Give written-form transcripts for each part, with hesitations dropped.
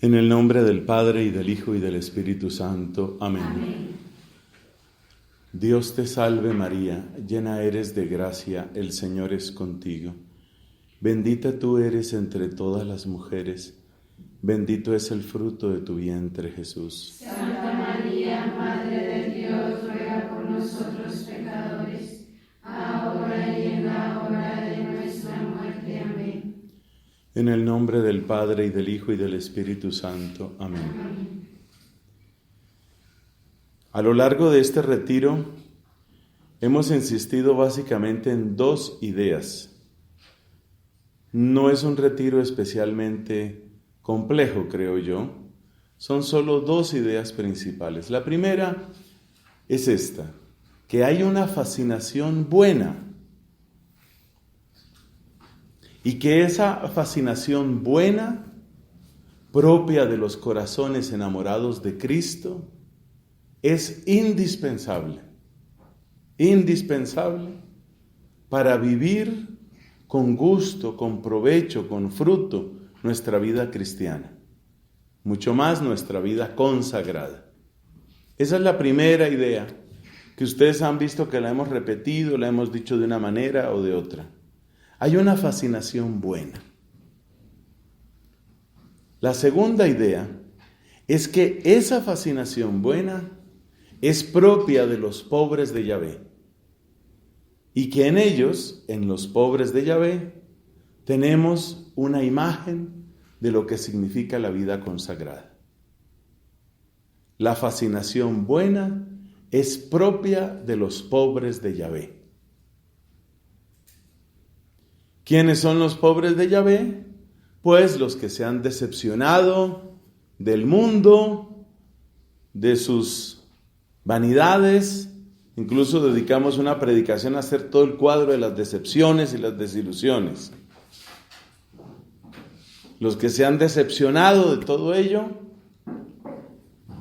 En el nombre del Padre, y del Hijo, y del Espíritu Santo. Amén. Amén. Dios te salve María, llena eres de gracia, el Señor es contigo. Bendita tú eres entre todas las mujeres, bendito es el fruto de tu vientre, Jesús. Santa María, Madre de Dios, ruega por nosotros pecadores, ahora y en la hora de nuestra muerte. Amén. En el nombre del Padre, y del Hijo, y del Espíritu Santo. Amén. Amén. A lo largo de este retiro hemos insistido básicamente en dos ideas. No es un retiro especialmente complejo, creo yo. Son solo dos ideas principales. La primera es esta, que hay una fascinación buena y que esa fascinación buena, propia de los corazones enamorados de Cristo, es indispensable para vivir con gusto, con provecho, con fruto nuestra vida cristiana, mucho más nuestra vida consagrada. Esa es la primera idea que ustedes han visto que la hemos repetido, la hemos dicho de una manera o de otra. Hay una fascinación buena. La segunda idea es que esa fascinación buena es propia de los pobres de Yahvé, y que en ellos, en los pobres de Yahvé, tenemos una imagen de lo que significa la vida consagrada. La fascinación buena es propia de los pobres de Yahvé. ¿Quiénes son los pobres de Yahvé? Pues los que se han decepcionado del mundo, de sus vanidades. Incluso dedicamos una predicación a hacer todo el cuadro de las decepciones y las desilusiones. Los que se han decepcionado de todo ello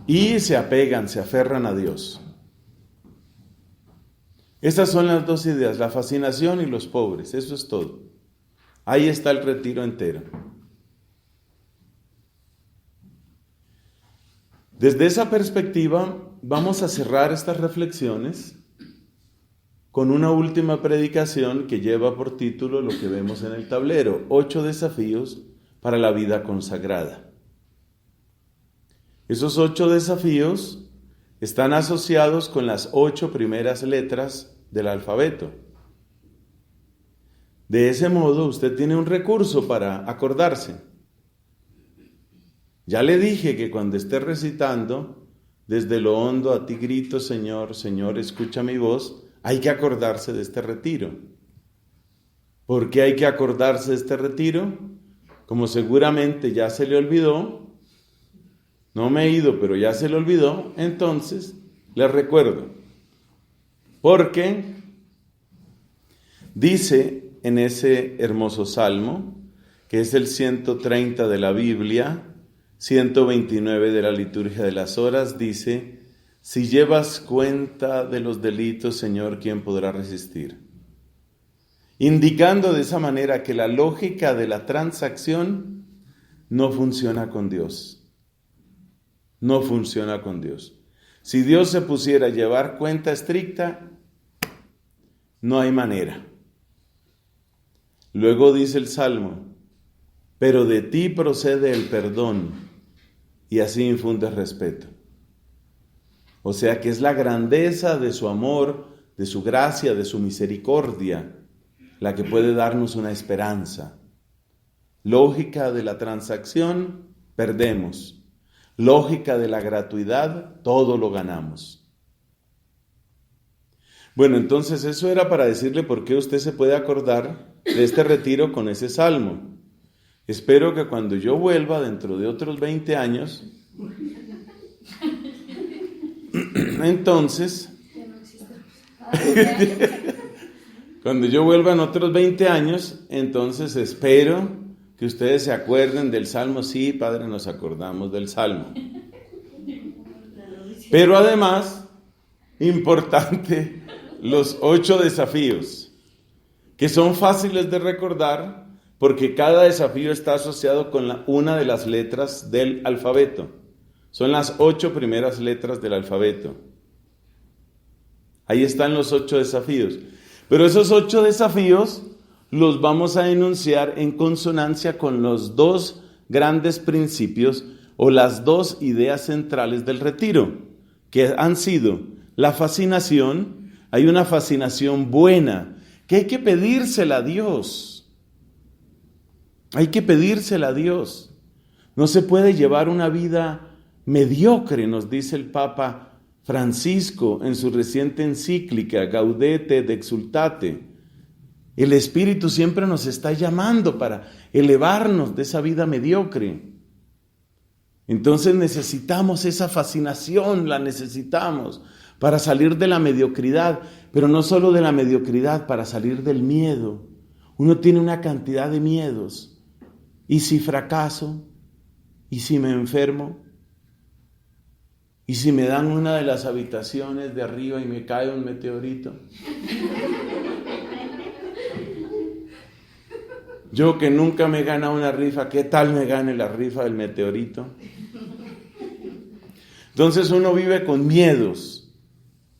y se apegan, se aferran a Dios. Estas son las dos ideas, la fascinación y los pobres, eso es todo. Ahí está el retiro entero. Desde esa perspectiva, vamos a cerrar estas reflexiones con una última predicación que lleva por título lo que vemos en el tablero: 8 desafíos para la vida consagrada. Esos 8 desafíos están asociados con las 8 primeras letras del alfabeto. De ese modo, usted tiene un recurso para acordarse. Ya le dije que cuando esté recitando, desde lo hondo a ti grito, Señor, Señor, escucha mi voz, hay que acordarse de este retiro. ¿Por qué hay que acordarse de este retiro? Como seguramente ya se le olvidó, no me he ido, pero ya se le olvidó, entonces le recuerdo. Porque dice en ese hermoso salmo, que es el 130 de la Biblia, 129 de la liturgia de las horas, dice: si llevas cuenta de los delitos, Señor, ¿quién podrá resistir? Indicando de esa manera que la lógica de la transacción no funciona con Dios. No funciona con Dios. Si Dios se pusiera a llevar cuenta estricta, no hay manera. Luego dice el Salmo: pero de ti procede el perdón, y así infundes respeto. O sea que es la grandeza de su amor, de su gracia, de su misericordia, la que puede darnos una esperanza. Lógica de la transacción, perdemos. Lógica de la gratuidad, todo lo ganamos. Bueno, entonces eso era para decirle por qué usted se puede acordar de este retiro con ese salmo. Espero que cuando yo vuelva dentro de otros 20 años, entonces, cuando yo vuelva en otros 20 años, entonces espero que ustedes se acuerden del salmo. Sí, Padre, nos acordamos del salmo. Pero además, importante, los 8 desafíos, que son fáciles de recordar, porque cada desafío está asociado con una de las letras del alfabeto. Son las 8 primeras letras del alfabeto. Ahí están los 8 desafíos. Pero esos 8 desafíos los vamos a enunciar en consonancia con los 2 grandes principios o las 2 ideas centrales del retiro, que han sido la fascinación. Hay una fascinación buena, que hay que pedírsela a Dios. Hay que pedírsela a Dios. No se puede llevar una vida mediocre, nos dice el Papa Francisco en su reciente encíclica Gaudete et Exsultate. El Espíritu siempre nos está llamando para elevarnos de esa vida mediocre. Entonces necesitamos esa fascinación, la necesitamos para salir de la mediocridad, pero no solo de la mediocridad, para salir del miedo. Uno tiene una cantidad de miedos. ¿Y si fracaso? ¿Y si me enfermo? ¿Y si me dan una de las habitaciones de arriba y me cae un meteorito? Yo que nunca me gana una rifa, ¿qué tal me gane la rifa del meteorito? Entonces uno vive con miedos,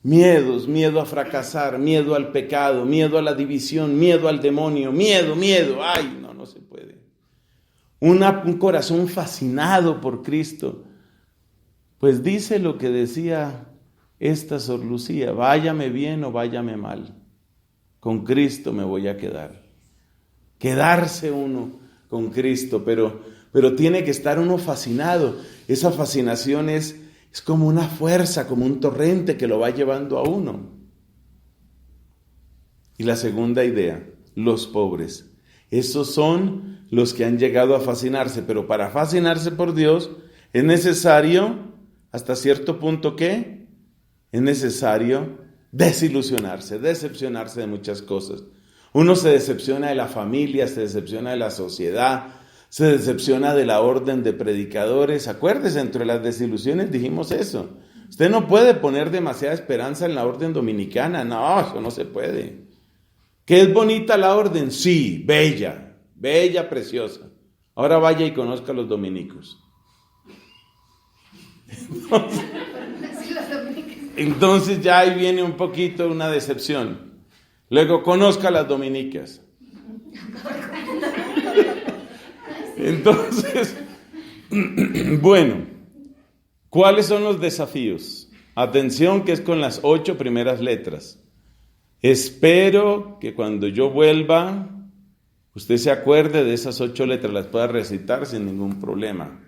miedo a fracasar, miedo al pecado, miedo a la división, miedo al demonio, miedo, ay, no se puede. Un corazón fascinado por Cristo, pues dice lo que decía esta Sor Lucía: váyame bien o váyame mal, con Cristo me voy a quedar. Quedarse uno con Cristo, pero tiene que estar uno fascinado. Esa fascinación es como una fuerza, como un torrente que lo va llevando a uno. Y la segunda idea, los pobres. Esos son los que han llegado a fascinarse, pero para fascinarse por Dios es necesario, hasta cierto punto, ¿qué? Es necesario desilusionarse, decepcionarse de muchas cosas. Uno se decepciona de la familia, se decepciona de la sociedad, se decepciona de la orden de predicadores. Acuérdese, entre las desilusiones dijimos eso. Usted no puede poner demasiada esperanza en la orden dominicana. No, eso no se puede. ¿Que es bonita la orden? Sí, bella, preciosa. Ahora vaya y conozca a los dominicos. Entonces ya ahí viene un poquito una decepción. Luego conozca a las dominicas. Entonces, bueno, ¿cuáles son los desafíos? Atención, que es con las 8 primeras letras. Espero que cuando yo vuelva, usted se acuerde de esas 8 letras, las pueda recitar sin ningún problema.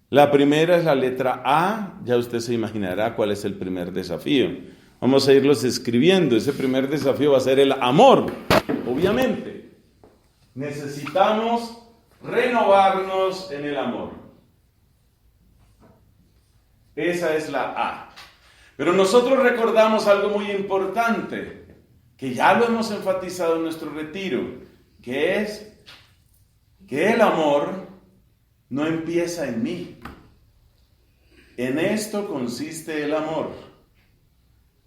La primera es la letra A, ya usted se imaginará cuál es el primer desafío. Vamos a irlos escribiendo. Ese primer desafío va a ser el amor, obviamente. Necesitamos renovarnos en el amor. Esa es la A. Pero nosotros recordamos algo muy importante, que ya lo hemos enfatizado en nuestro retiro, que es que el amor no empieza en mí. En esto consiste el amor,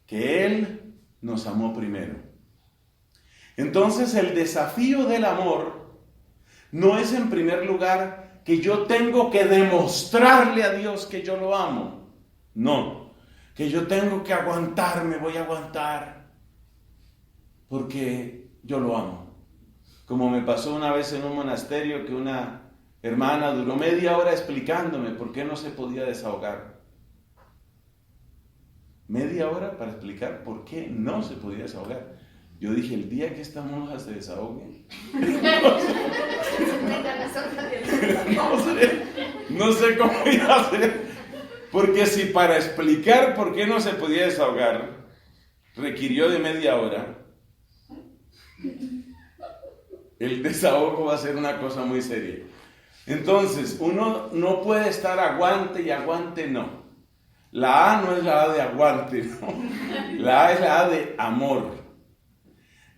que Él nos amó primero. Entonces el desafío del amor no es en primer lugar que yo tengo que demostrarle a Dios que yo lo amo. No, que yo tengo que aguantarme, voy a aguantar porque yo lo amo. Como me pasó una vez en un monasterio que una hermana duró media hora explicándome por qué no se podía desahogar. Media hora para explicar por qué no se podía desahogar. Yo dije, el día que esta monja se desahogue, no sé cómo ir a hacer, porque si para explicar por qué no se podía desahogar requirió de media hora, el desahogo va a ser una cosa muy seria. Entonces, uno no puede estar aguante y aguante no. La A no es la A de aguante, ¿no? La A es la A de amor.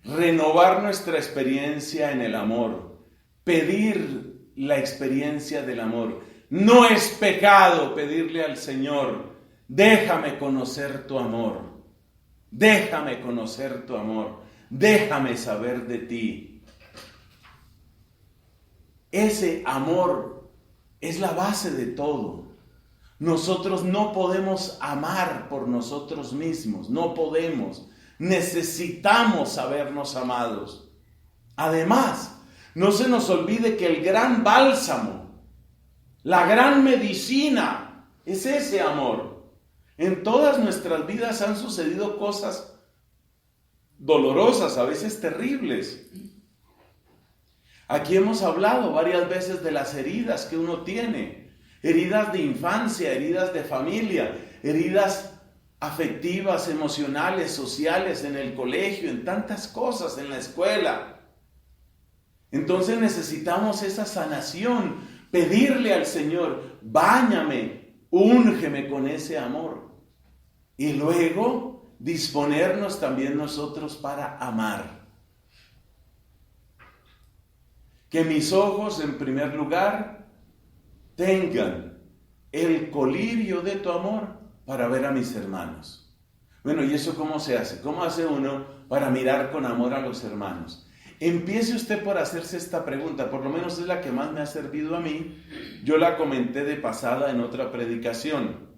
Renovar nuestra experiencia en el amor. Pedir la experiencia del amor. No es pecado pedirle al Señor: déjame conocer tu amor. Déjame conocer tu amor. Déjame saber de ti. ese amor es la base de todo. Nosotros no podemos amar por nosotros mismos, no podemos. Necesitamos sabernos amados. Además, no se nos olvide que el gran bálsamo, la gran medicina, es ese amor. En todas nuestras vidas han sucedido cosas dolorosas, a veces terribles. Aquí hemos hablado varias veces de las heridas que uno tiene, heridas de infancia, heridas de familia, heridas afectivas, emocionales, sociales, en el colegio, en tantas cosas, en la escuela. Entonces necesitamos esa sanación, pedirle al Señor, báñame, úngeme con ese amor. Y luego disponernos también nosotros para amar. Que mis ojos, en primer lugar, tengan el colirio de tu amor para ver a mis hermanos. Bueno, ¿y eso cómo se hace? ¿Cómo hace uno para mirar con amor a los hermanos? Empiece usted por hacerse esta pregunta, por lo menos es la que más me ha servido a mí. Yo la comenté de pasada en otra predicación.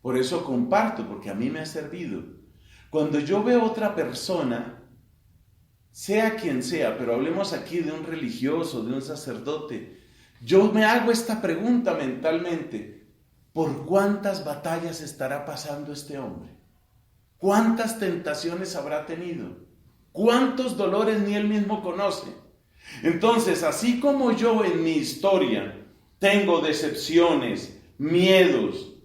Por eso comparto, porque a mí me ha servido. Cuando yo veo otra persona, sea quien sea, pero hablemos aquí de un religioso, de un sacerdote, yo me hago esta pregunta mentalmente: ¿por cuántas batallas estará pasando este hombre? ¿Cuántas tentaciones habrá tenido? ¿Cuántos dolores ni él mismo conoce? Entonces, así como yo en mi historia tengo decepciones, miedos,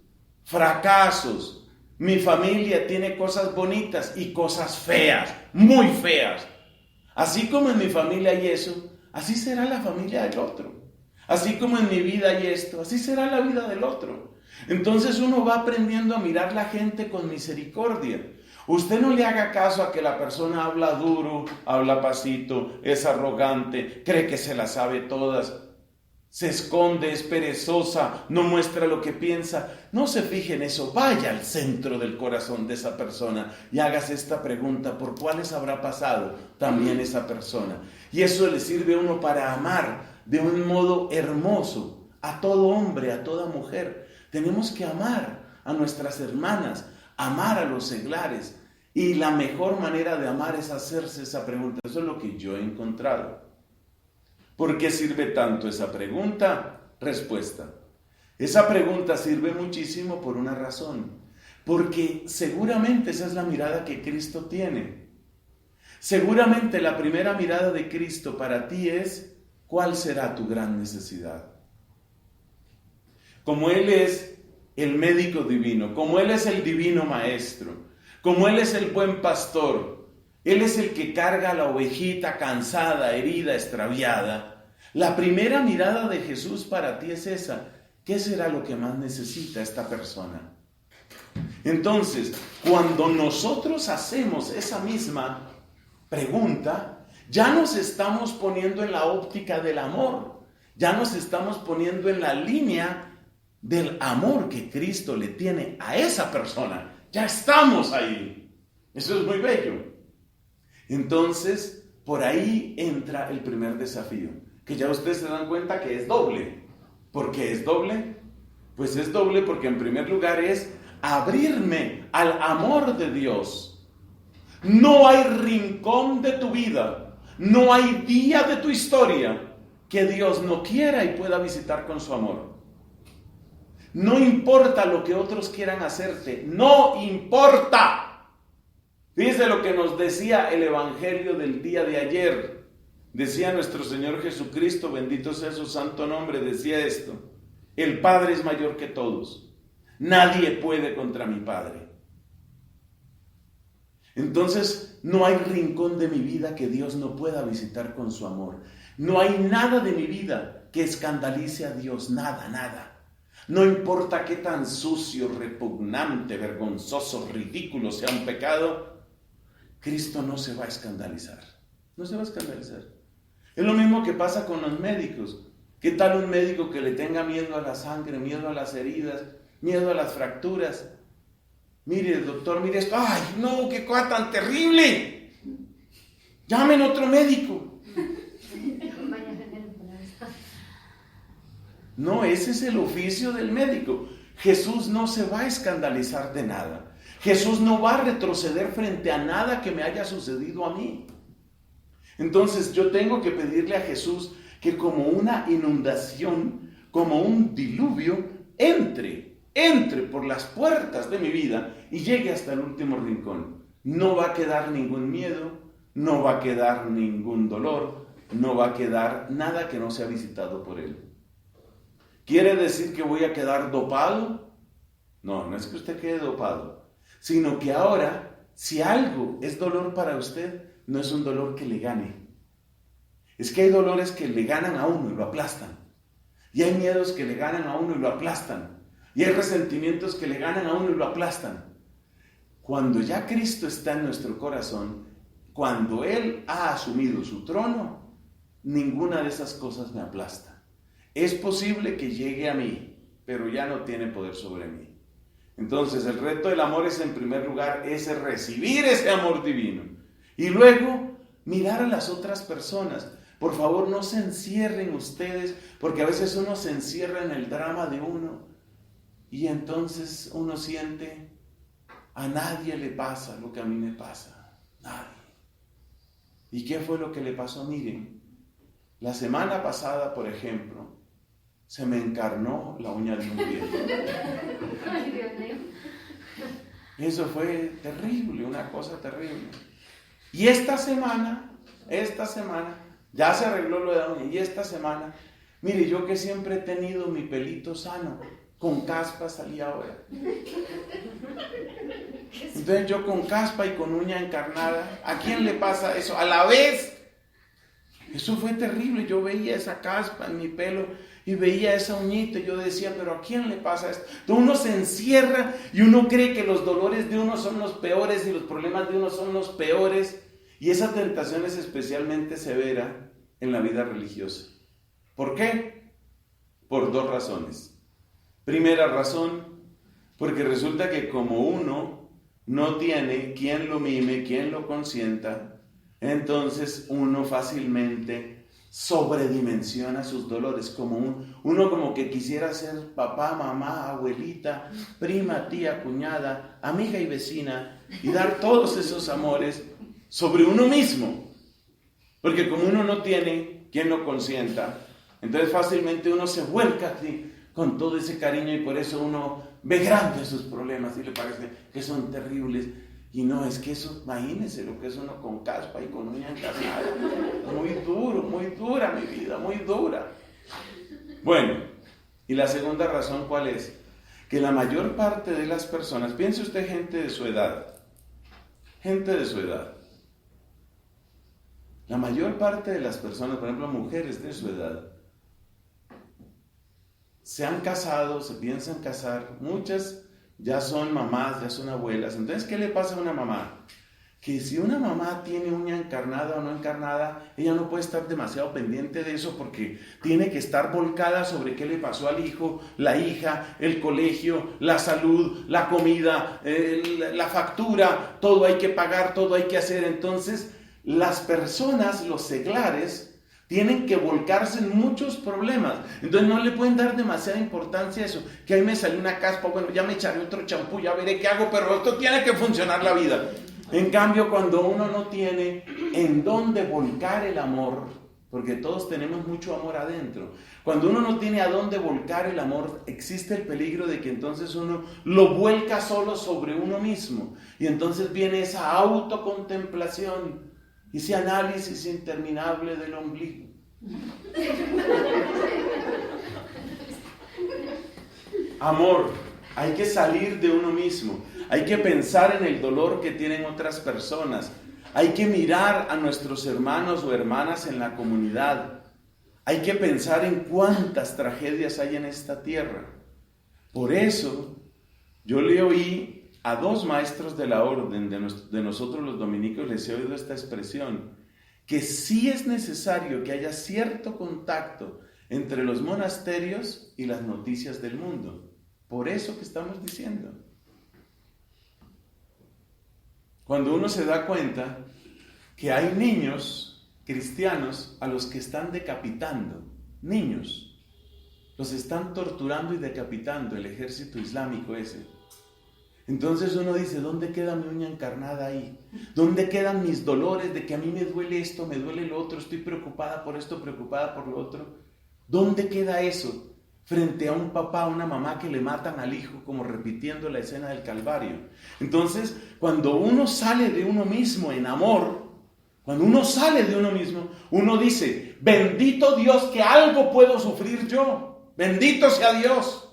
fracasos, mi familia tiene cosas bonitas y cosas feas, muy feas. Así como en mi familia hay eso, así será la familia del otro. Así como en mi vida hay esto, así será la vida del otro. Entonces uno va aprendiendo a mirar la gente con misericordia. Usted no le haga caso a que la persona habla duro, habla pasito, es arrogante, cree que se las sabe todas, se esconde, es perezosa, no muestra lo que piensa. No se fije en eso, vaya al centro del corazón de esa persona y hágase esta pregunta: ¿por cuáles habrá pasado también esa persona? Y eso le sirve a uno para amar de un modo hermoso a todo hombre, a toda mujer. Tenemos que amar a nuestras hermanas, amar a los seglares, y la mejor manera de amar es hacerse esa pregunta. Eso es lo que yo he encontrado. ¿Por qué sirve tanto esa pregunta? Respuesta. Esa pregunta sirve muchísimo por una razón, porque seguramente esa es la mirada que Cristo tiene. Seguramente la primera mirada de Cristo para ti es: ¿cuál será tu gran necesidad? Como Él es el médico divino, como Él es el divino maestro, como Él es el buen pastor, Él es el que carga a la ovejita cansada, herida, extraviada. La primera mirada de Jesús para ti es esa: ¿qué será lo que más necesita esta persona? Entonces, cuando nosotros hacemos esa misma pregunta, ya nos estamos poniendo en la óptica del amor, ya nos estamos poniendo en la línea del amor que Cristo le tiene a esa persona. Ya estamos ahí. Eso es muy bello. Entonces, por ahí entra el primer desafío, que ya ustedes se dan cuenta que es doble. ¿Por qué es doble? Pues es doble porque en primer lugar es abrirme al amor de Dios. No hay rincón de tu vida, no hay día de tu historia que Dios no quiera y pueda visitar con su amor. No importa lo que otros quieran hacerte, no importa. Fíjese lo que nos decía el Evangelio del día de ayer. Decía nuestro Señor Jesucristo, bendito sea su santo nombre, decía esto: el Padre es mayor que todos. Nadie puede contra mi Padre. Entonces, no hay rincón de mi vida que Dios no pueda visitar con su amor. No hay nada de mi vida que escandalice a Dios, nada. No importa qué tan sucio, repugnante, vergonzoso, ridículo sea un pecado, Cristo no se va a escandalizar. No se va a escandalizar. Es lo mismo que pasa con los médicos. ¿Qué tal un médico que le tenga miedo a la sangre, miedo a las heridas, miedo a las fracturas? Mire, doctor, mire esto. ¡Ay, no! ¡Qué cosa tan terrible! ¡Llamen otro médico! No, ese es el oficio del médico. Jesús no se va a escandalizar de nada. Jesús no va a retroceder frente a nada que me haya sucedido a mí. Entonces yo tengo que pedirle a Jesús que como una inundación, como un diluvio, entre por las puertas de mi vida y llegue hasta el último rincón. No va a quedar ningún miedo, no va a quedar ningún dolor, no va a quedar nada que no sea visitado por Él. ¿Quiere decir que voy a quedar dopado? No, no es que usted quede dopado, sino que ahora, si algo es dolor para usted, no es un dolor que le gane. Es que hay dolores que le ganan a uno y lo aplastan. Y hay miedos que le ganan a uno y lo aplastan. Y hay resentimientos que le ganan a uno y lo aplastan. Cuando ya Cristo está en nuestro corazón, cuando Él ha asumido su trono, ninguna de esas cosas me aplasta. Es posible que llegue a mí, pero ya no tiene poder sobre mí. Entonces el reto del amor es, en primer lugar, es recibir ese amor divino. Y luego mirar a las otras personas. Por favor, no se encierren ustedes, porque a veces uno se encierra en el drama de uno y entonces uno siente, a nadie le pasa lo que a mí me pasa. Nadie. ¿Y qué fue lo que le pasó? Miren, la semana pasada, por ejemplo, se me encarnó la uña de un pie. Eso fue terrible, una cosa terrible. Y esta semana, ya se arregló lo de la uña. Y esta semana, mire, yo que siempre he tenido mi pelito sano, con caspa salí ahora. Entonces yo con caspa y con uña encarnada, ¿a quién le pasa eso? A la vez. Eso fue terrible. Yo veía esa caspa en mi pelo y veía esa uñita y yo decía, pero ¿a quién le pasa esto? Entonces uno se encierra y uno cree que los dolores de uno son los peores y los problemas de uno son los peores. Y esa tentación es especialmente severa en la vida religiosa. ¿Por qué? Por dos razones. Primera razón, porque resulta que como uno no tiene quien lo mime, quien lo consienta, entonces uno fácilmente sobredimensiona sus dolores, como uno como que quisiera ser papá, mamá, abuelita, prima, tía, cuñada, amiga y vecina, y dar todos esos amores sobre uno mismo, porque como uno no tiene quien lo consienta, entonces fácilmente uno se vuelca así, con todo ese cariño, y por eso uno ve grandes sus problemas y le parece que son terribles. Y no, es que eso, imagínense lo que es uno con caspa y con uña encarnada. Muy duro, muy dura mi vida, muy dura. Bueno, y la segunda razón, ¿cuál es? Que la mayor parte de las personas, piense usted gente de su edad, la mayor parte de las personas, por ejemplo mujeres de su edad, se han casado, se piensan casar, muchas ya son mamás, ya son abuelas. Entonces, ¿qué le pasa a una mamá? Que si una mamá tiene uña encarnada o no encarnada, ella no puede estar demasiado pendiente de eso porque tiene que estar volcada sobre qué le pasó al hijo, la hija, el colegio, la salud, la comida, la factura, todo hay que pagar, todo hay que hacer. Entonces, las personas, los seglares, tienen que volcarse en muchos problemas. Entonces no le pueden dar demasiada importancia a eso. Que ahí me salió una caspa, bueno, ya me echaré otro champú, ya veré qué hago, pero esto tiene que funcionar la vida. En cambio, cuando uno no tiene en dónde volcar el amor, porque todos tenemos mucho amor adentro, cuando uno no tiene a dónde volcar el amor, existe el peligro de que entonces uno lo vuelca solo sobre uno mismo. Y entonces viene esa autocontemplación, ese análisis interminable del ombligo. Amor, hay que salir de uno mismo, hay que pensar en el dolor que tienen otras personas, hay que mirar a nuestros hermanos o hermanas en la comunidad, hay que pensar en cuántas tragedias hay en esta tierra. Por eso, yo le oí a dos maestros de la orden de nosotros los dominicos, les he oído esta expresión, que sí es necesario que haya cierto contacto entre los monasterios y las noticias del mundo. Por eso que estamos diciendo. Cuando uno se da cuenta que hay niños cristianos a los que están decapitando, niños, los están torturando y decapitando, el ejército islámico ese. Entonces uno dice, ¿dónde queda mi uña encarnada ahí? ¿Dónde quedan mis dolores de que a mí me duele esto, me duele lo otro, estoy preocupada por esto, preocupada por lo otro? ¿Dónde queda eso frente a un papá, a una mamá que le matan al hijo, como repitiendo la escena del Calvario? Entonces, cuando uno sale de uno mismo en amor, cuando uno sale de uno mismo, uno dice, bendito Dios que algo puedo sufrir yo, bendito sea Dios.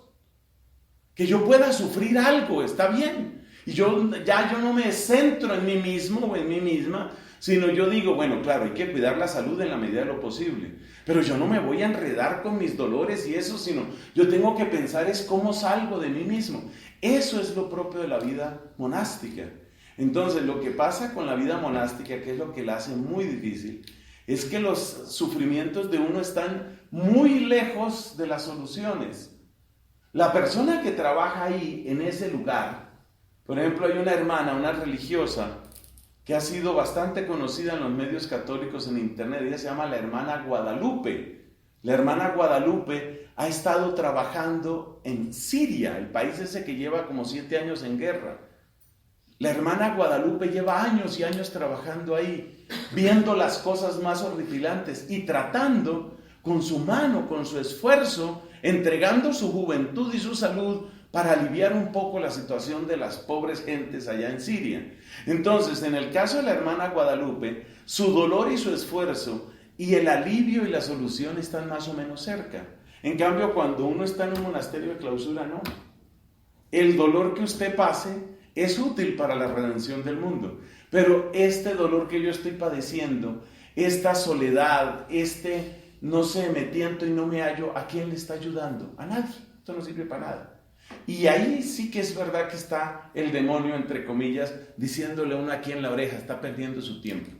Que yo pueda sufrir algo, está bien. Y yo no me centro en mí mismo o en mí misma, sino yo digo, bueno, claro, hay que cuidar la salud en la medida de lo posible. Pero yo no me voy a enredar con mis dolores y eso, sino yo tengo que pensar es cómo salgo de mí mismo. Eso es lo propio de la vida monástica. Entonces, lo que pasa con la vida monástica, que es lo que la hace muy difícil, es que los sufrimientos de uno están muy lejos de las soluciones. La persona que trabaja ahí, en ese lugar, por ejemplo, hay una hermana, una religiosa, que ha sido bastante conocida en los medios católicos en internet, ella se llama la hermana Guadalupe. La hermana Guadalupe ha estado trabajando en Siria, el país ese que lleva como 7 años en guerra. La hermana Guadalupe lleva años y años trabajando ahí, viendo las cosas más horripilantes y tratando con su mano, con su esfuerzo, entregando su juventud y su salud para aliviar un poco la situación de las pobres gentes allá en Siria. Entonces, en el caso de la hermana Guadalupe, su dolor y su esfuerzo y el alivio y la solución están más o menos cerca. En cambio, cuando uno está en un monasterio de clausura, no. El dolor que usted pase es útil para la redención del mundo, pero este dolor que yo estoy padeciendo, esta soledad, no sé, me tiento y no me hallo, ¿a quién le está ayudando? A nadie, esto no sirve para nada. Y ahí sí que es verdad que está el demonio, entre comillas, diciéndole a uno aquí en la oreja, está perdiendo su tiempo,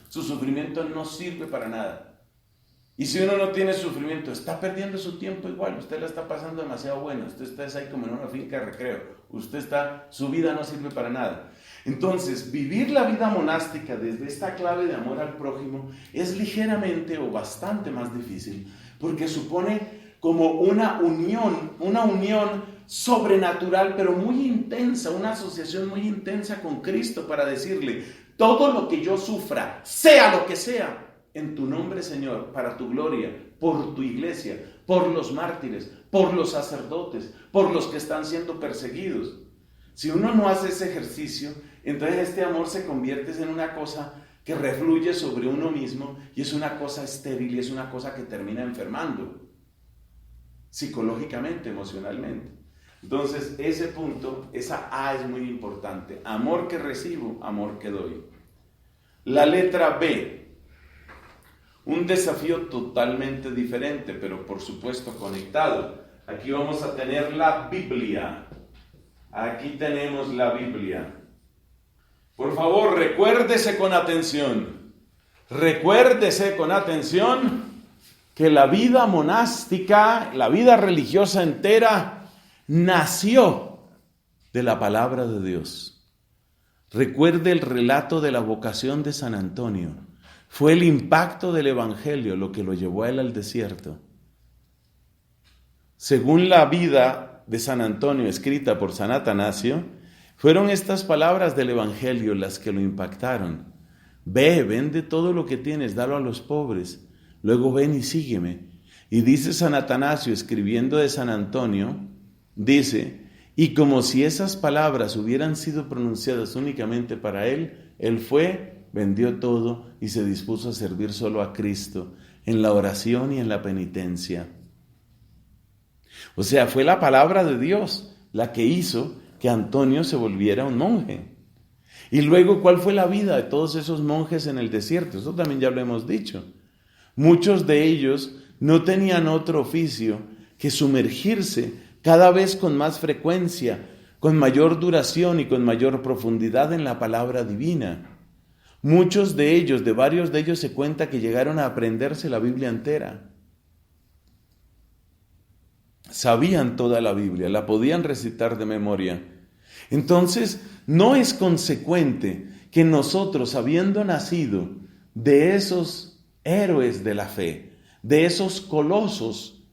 su sufrimiento no sirve para nada. Y si uno no tiene sufrimiento, está perdiendo su tiempo igual, usted la está pasando demasiado bueno, usted está ahí como en una finca de recreo, su vida no sirve para nada. Entonces, vivir la vida monástica desde esta clave de amor al prójimo es ligeramente o bastante más difícil, porque supone como una unión sobrenatural, pero muy intensa, una asociación muy intensa con Cristo para decirle, todo lo que yo sufra, sea lo que sea, en tu nombre, Señor, para tu gloria, por tu iglesia, por los mártires, por los sacerdotes, por los que están siendo perseguidos. Si uno no hace ese ejercicio, entonces este amor se convierte en una cosa que refluye sobre uno mismo y es una cosa estéril y es una cosa que termina enfermando psicológicamente, emocionalmente. Entonces, ese punto, esa A es muy importante. Amor que recibo, amor que doy. La letra B. Un desafío totalmente diferente, pero por supuesto conectado. Aquí vamos a tener la Biblia. Aquí tenemos la Biblia. Por favor, recuérdese con atención que la vida monástica, la vida religiosa entera, nació de la palabra de Dios. Recuerde el relato de la vocación de San Antonio. Fue el impacto del Evangelio lo que lo llevó a él al desierto. Según la vida de San Antonio, escrita por San Atanasio, fueron estas palabras del Evangelio las que lo impactaron. Ve, vende todo lo que tienes, dalo a los pobres, luego ven y sígueme. Y dice San Atanasio, escribiendo de San Antonio, dice, y como si esas palabras hubieran sido pronunciadas únicamente para él, él fue, vendió todo y se dispuso a servir solo a Cristo en la oración y en la penitencia. O sea, fue la palabra de Dios la que hizo que Antonio se volviera un monje. Y luego, ¿cuál fue la vida de todos esos monjes en el desierto? Eso también ya lo hemos dicho. Muchos de ellos no tenían otro oficio que sumergirse cada vez con más frecuencia, con mayor duración y con mayor profundidad en la palabra divina. Muchos de ellos, de varios de ellos se cuenta que llegaron a aprenderse la Biblia entera. Sabían toda la Biblia, la podían recitar de memoria. Entonces, no es consecuente que nosotros, habiendo nacido de esos héroes de la fe, de esos colosos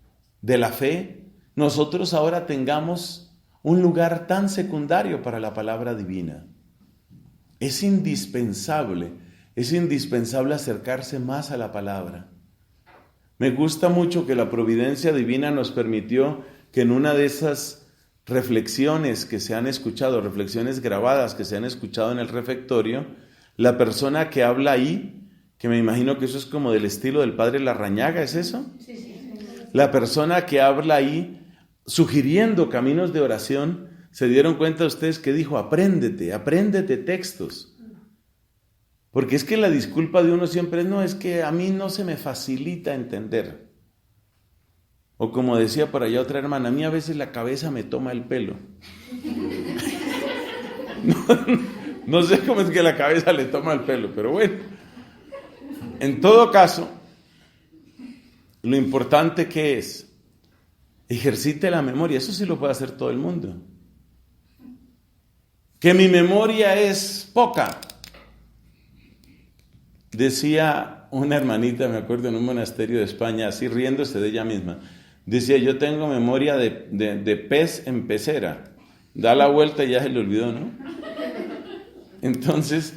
de la fe, nosotros ahora tengamos un lugar tan secundario para la palabra divina. Es indispensable acercarse más a la palabra. Me gusta mucho que la providencia divina nos permitió que en una de esas reflexiones que se han escuchado, reflexiones grabadas que se han escuchado en el refectorio, la persona que habla ahí, que me imagino que eso es como del estilo del padre Larrañaga, ¿es eso? Sí. La persona que habla ahí, sugiriendo caminos de oración, se dieron cuenta ustedes que dijo, apréndete textos. Porque es que la disculpa de uno siempre es, no, es que a mí no se me facilita entender. O como decía por allá otra hermana, a mí a veces la cabeza me toma el pelo. No sé cómo es que la cabeza le toma el pelo, pero bueno. En todo caso, lo importante que es, ejercite la memoria, eso sí lo puede hacer todo el mundo. Que mi memoria es poca. Decía una hermanita, me acuerdo, en un monasterio de España, así riéndose de ella misma. Decía, yo tengo memoria de pez en pecera. Da la vuelta y ya se le olvidó, ¿no? Entonces,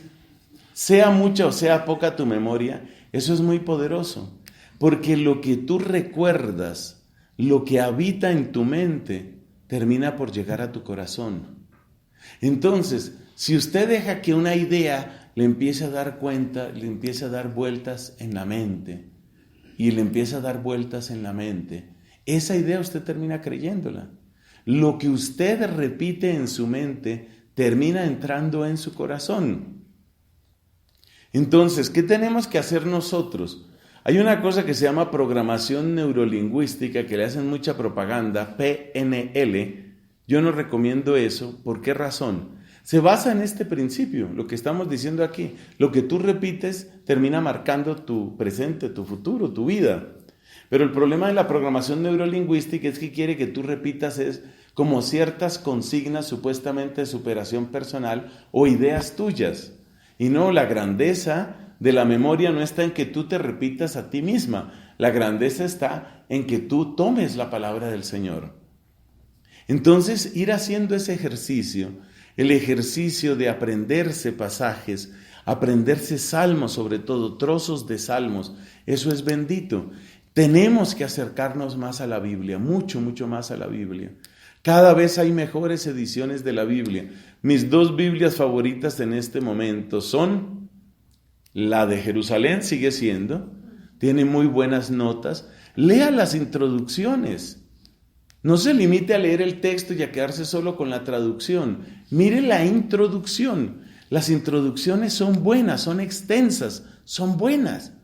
sea mucha o sea poca tu memoria, eso es muy poderoso. Porque lo que tú recuerdas, lo que habita en tu mente, termina por llegar a tu corazón. Entonces, si usted deja que una idea le empiece a dar cuenta, le empiece a dar vueltas en la mente, y le empieza a dar vueltas en la mente, esa idea usted termina creyéndola. Lo que usted repite en su mente termina entrando en su corazón. Entonces, ¿qué tenemos que hacer nosotros? Hay una cosa que se llama programación neurolingüística, que le hacen mucha propaganda, PNL. Yo no recomiendo eso. ¿Por qué razón? Se basa en este principio, lo que estamos diciendo aquí. Lo que tú repites termina marcando tu presente, tu futuro, tu vida. Pero el problema de la programación neurolingüística es que quiere que tú repitas como ciertas consignas supuestamente de superación personal o ideas tuyas. Y no, la grandeza de la memoria no está en que tú te repitas a ti misma. La grandeza está en que tú tomes la palabra del Señor. Entonces, ir haciendo ese ejercicio, el ejercicio de aprenderse pasajes, aprenderse salmos, sobre todo trozos de salmos, eso es bendito. Tenemos que acercarnos más a la Biblia, mucho más a la Biblia. Cada vez hay mejores ediciones de la Biblia. Mis 2 Biblias favoritas en este momento son la de Jerusalén, sigue siendo, tiene muy buenas notas. Lea las introducciones. No se limite a leer el texto y a quedarse solo con la traducción. Mire la introducción. Las introducciones son buenas, son extensas, son buenas.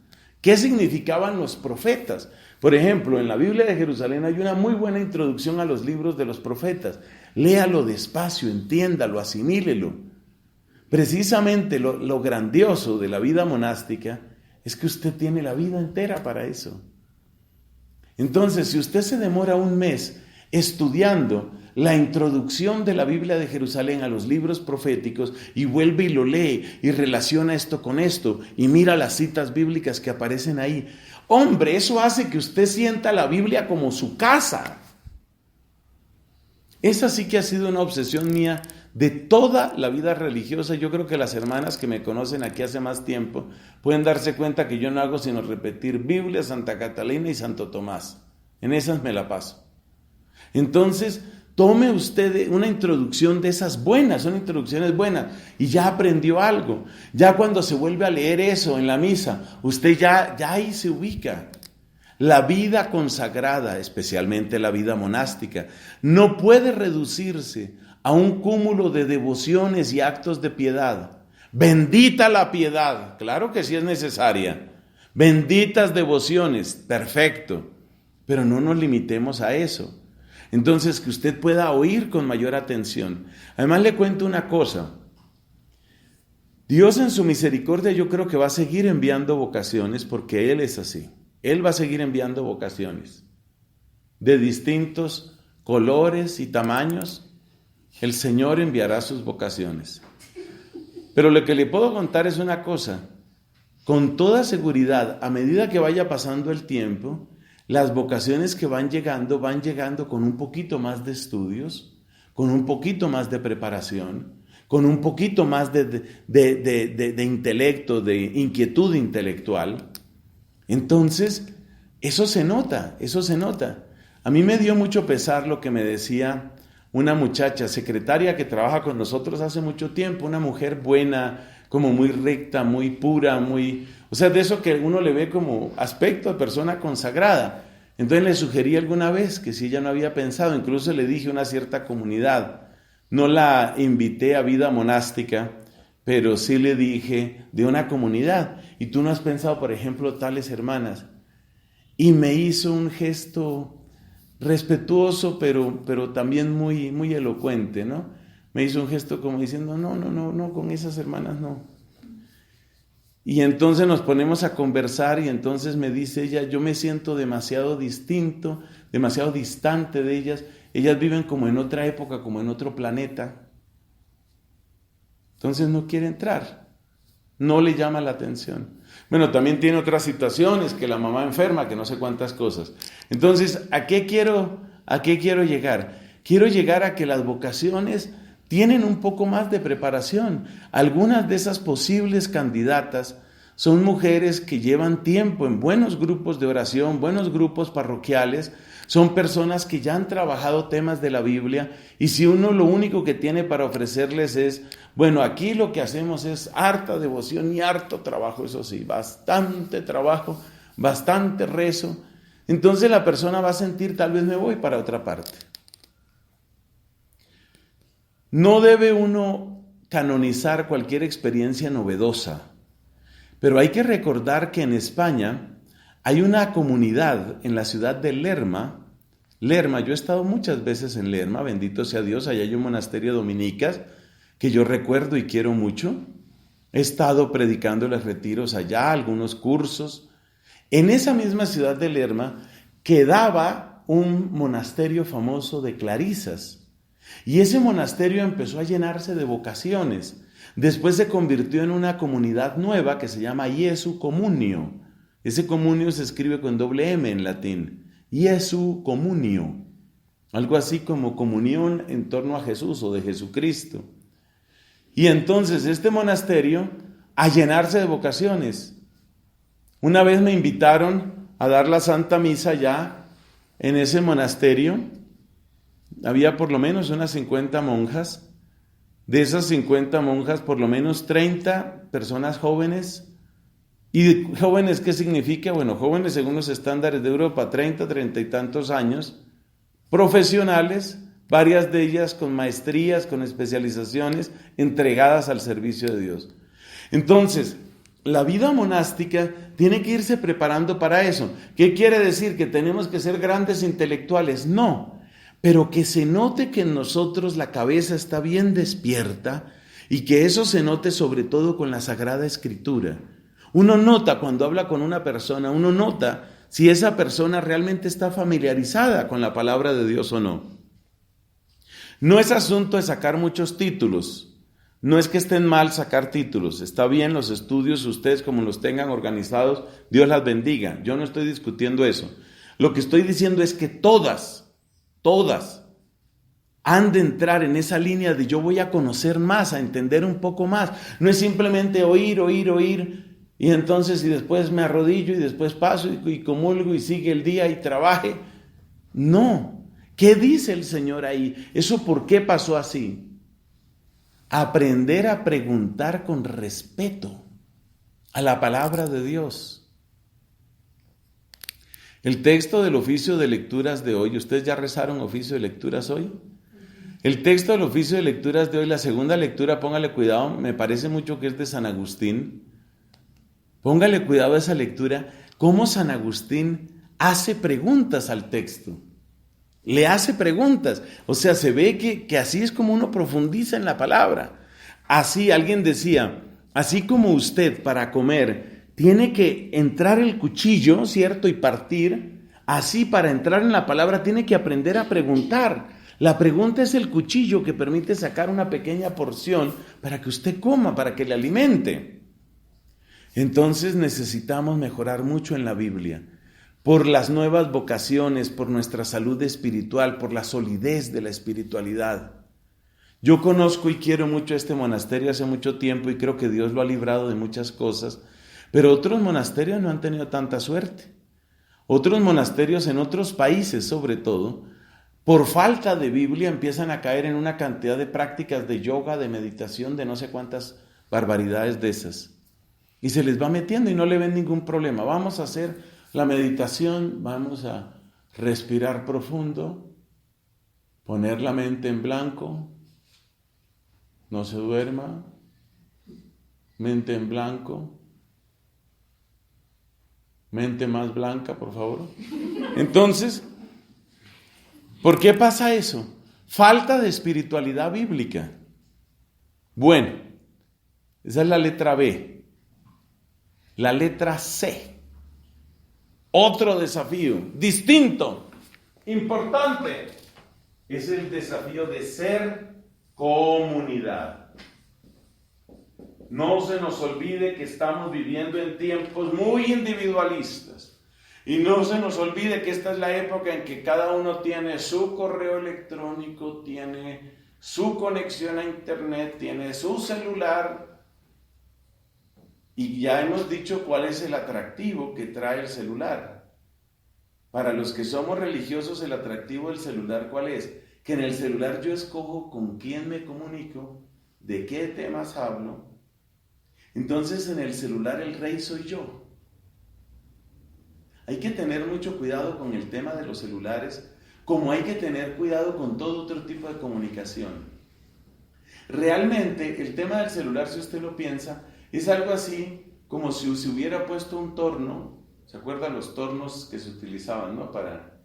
¿Qué significaban los profetas? Por ejemplo, en la Biblia de Jerusalén hay una muy buena introducción a los libros de los profetas. Léalo despacio, entiéndalo, asimílelo. Precisamente lo grandioso de la vida monástica es que usted tiene la vida entera para eso. Entonces, si usted se demora un mes estudiando la introducción de la Biblia de Jerusalén a los libros proféticos y vuelve y lo lee y relaciona esto con esto y mira las citas bíblicas que aparecen ahí, hombre, eso hace que usted sienta la Biblia como su casa. Esa sí que ha sido una obsesión mía de toda la vida religiosa. Yo creo que las hermanas que me conocen aquí hace más tiempo pueden darse cuenta que yo no hago sino repetir Biblia, Santa Catalina y Santo Tomás. En esas me la paso. Entonces, tome usted una introducción de esas buenas, son introducciones buenas, y ya aprendió algo. Ya cuando se vuelve a leer eso en la misa, usted ya ahí se ubica. La vida consagrada, especialmente la vida monástica, no puede reducirse a un cúmulo de devociones y actos de piedad. Bendita la piedad, claro que sí es necesaria. Benditas devociones, perfecto. Pero no nos limitemos a eso. Entonces, que usted pueda oír con mayor atención. Además, le cuento una cosa. Dios en su misericordia yo creo que va a seguir enviando vocaciones porque Él es así. Él va a seguir enviando vocaciones de distintos colores y tamaños. El Señor enviará sus vocaciones. Pero lo que le puedo contar es una cosa. Con toda seguridad, a medida que vaya pasando el tiempo, Las vocaciones que van llegando con un poquito más de estudios, con un poquito más de preparación, con un poquito más de intelecto, de inquietud intelectual. Entonces, eso se nota. A mí me dio mucho pesar lo que me decía una muchacha, secretaria que trabaja con nosotros hace mucho tiempo, una mujer buena, como muy recta, muy pura, o sea, de eso que uno le ve como aspecto de persona consagrada. Entonces le sugerí alguna vez que si ella no había pensado, incluso le dije a una cierta comunidad, no la invité a vida monástica, pero sí le dije de una comunidad, y tú no has pensado, por ejemplo, tales hermanas. Y me hizo un gesto respetuoso, pero también muy, muy elocuente, ¿no? Me hizo un gesto como diciendo, no, con esas hermanas no. Y entonces nos ponemos a conversar y entonces me dice ella, yo me siento demasiado distinto, demasiado distante de ellas. Ellas viven como en otra época, como en otro planeta. Entonces no quiere entrar, no le llama la atención. Bueno, también tiene otras situaciones, que la mamá enferma, que no sé cuántas cosas. Entonces, ¿a qué quiero llegar? Quiero llegar a que las vocaciones tienen un poco más de preparación. Algunas de esas posibles candidatas son mujeres que llevan tiempo en buenos grupos de oración, buenos grupos parroquiales, son personas que ya han trabajado temas de la Biblia, y si uno lo único que tiene para ofrecerles es, bueno, aquí lo que hacemos es harta devoción y harto trabajo, eso sí, bastante trabajo, bastante rezo, entonces la persona va a sentir, tal vez me voy para otra parte. No debe uno canonizar cualquier experiencia novedosa, pero hay que recordar que en España hay una comunidad en la ciudad de Lerma. Lerma, yo he estado muchas veces en Lerma, bendito sea Dios, allá hay un monasterio de dominicas que yo recuerdo y quiero mucho. He estado predicando los retiros allá, algunos cursos. En esa misma ciudad de Lerma quedaba un monasterio famoso de clarisas. Y ese monasterio empezó a llenarse de vocaciones. Después se convirtió en una comunidad nueva que se llama Iesu Communio. Ese comunio se escribe con doble M en latín. Iesu Communio. Algo así como comunión en torno a Jesús o de Jesucristo. Y entonces este monasterio a llenarse de vocaciones. Una vez me invitaron a dar la Santa Misa ya en ese monasterio. Había por lo menos unas 50 monjas. De esas 50 monjas, por lo menos 30 personas jóvenes. ¿Y jóvenes qué significa? Bueno, jóvenes según los estándares de Europa, 30 y tantos años, profesionales, varias de ellas con maestrías, con especializaciones, entregadas al servicio de Dios. Entonces, la vida monástica tiene que irse preparando para eso. ¿Qué quiere decir? ¿Que tenemos que ser grandes intelectuales? No, pero que se note que en nosotros la cabeza está bien despierta y que eso se note sobre todo con la Sagrada Escritura. Uno nota cuando habla con una persona, uno nota si esa persona realmente está familiarizada con la palabra de Dios o no. No es asunto de sacar muchos títulos, no es que estén mal sacar títulos, está bien los estudios, ustedes como los tengan organizados, Dios las bendiga, yo no estoy discutiendo eso. Lo que estoy diciendo es que todas han de entrar en esa línea de yo voy a conocer más, a entender un poco más. No es simplemente oír, y entonces y después me arrodillo y después paso y comulgo y sigue el día y trabaje. No. ¿Qué dice el Señor ahí? ¿Eso por qué pasó así? Aprender a preguntar con respeto a la palabra de Dios. El texto del oficio de lecturas de hoy, ¿ustedes ya rezaron oficio de lecturas hoy? El texto del oficio de lecturas de hoy, la segunda lectura, póngale cuidado, me parece mucho que es de San Agustín. Póngale cuidado a esa lectura, cómo San Agustín hace preguntas al texto. Le hace preguntas, o sea, se ve que así es como uno profundiza en la palabra. Así, alguien decía, así como usted para comer tiene que entrar el cuchillo, ¿cierto? Y partir, así para entrar en la palabra tiene que aprender a preguntar. La pregunta es el cuchillo que permite sacar una pequeña porción para que usted coma, para que le alimente. Entonces necesitamos mejorar mucho en la Biblia. por las nuevas vocaciones, por nuestra salud espiritual, por la solidez de la espiritualidad. Yo conozco y quiero mucho este monasterio hace mucho tiempo y creo que Dios lo ha librado de muchas cosas, pero otros monasterios no han tenido tanta suerte. Otros monasterios en otros países, sobre todo, por falta de Biblia empiezan a caer en una cantidad de prácticas de yoga, de meditación, de no sé cuántas barbaridades de esas. Y se les va metiendo y no le ven ningún problema. Vamos a hacer la meditación, vamos a respirar profundo, poner la mente en blanco, no se duerma, mente en blanco, mente más blanca, por favor. Entonces, ¿por qué pasa eso? Falta de espiritualidad bíblica. Bueno, esa es la letra B. La letra C. Otro desafío, distinto, importante, es el desafío de ser comunidad. No se nos olvide que estamos viviendo en tiempos muy individualistas. Y no se nos olvide que esta es la época en que cada uno tiene su correo electrónico, tiene su conexión a internet, tiene su celular. Y ya hemos dicho cuál es el atractivo que trae el celular. Para los que somos religiosos, el atractivo del celular, ¿cuál es? Que en el celular yo escojo con quién me comunico, de qué temas hablo. Entonces en el celular el rey soy yo. Hay que tener mucho cuidado con el tema de los celulares, como hay que tener cuidado con todo otro tipo de comunicación. Realmente el tema del celular, si usted lo piensa, es algo así como si se hubiera puesto un torno. ¿Se acuerdan los tornos que se utilizaban, ¿no? Para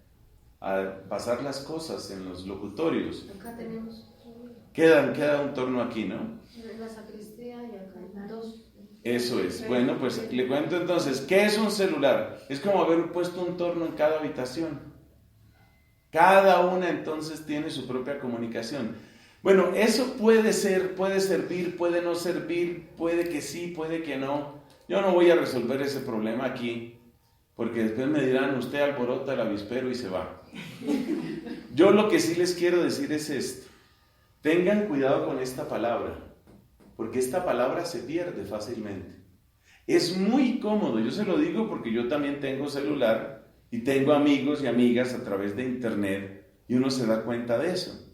pasar las cosas en los locutorios? Acá tenemos. Queda un torno aquí, ¿no? La sacristía y acá hay dos. Eso es. Bueno, pues le cuento entonces, ¿qué es un celular? Es como haber puesto un torno en cada habitación. Cada una entonces tiene su propia comunicación. Bueno, eso puede ser, puede servir, puede no servir, puede que sí, puede que no. Yo no voy a resolver ese problema aquí, porque después me dirán, usted alborota el avispero y se va. Yo lo que sí les quiero decir es esto. Tengan cuidado con esta palabra, porque esta palabra se pierde fácilmente. Es muy cómodo, yo se lo digo porque yo también tengo celular y tengo amigos y amigas a través de internet y uno se da cuenta de eso.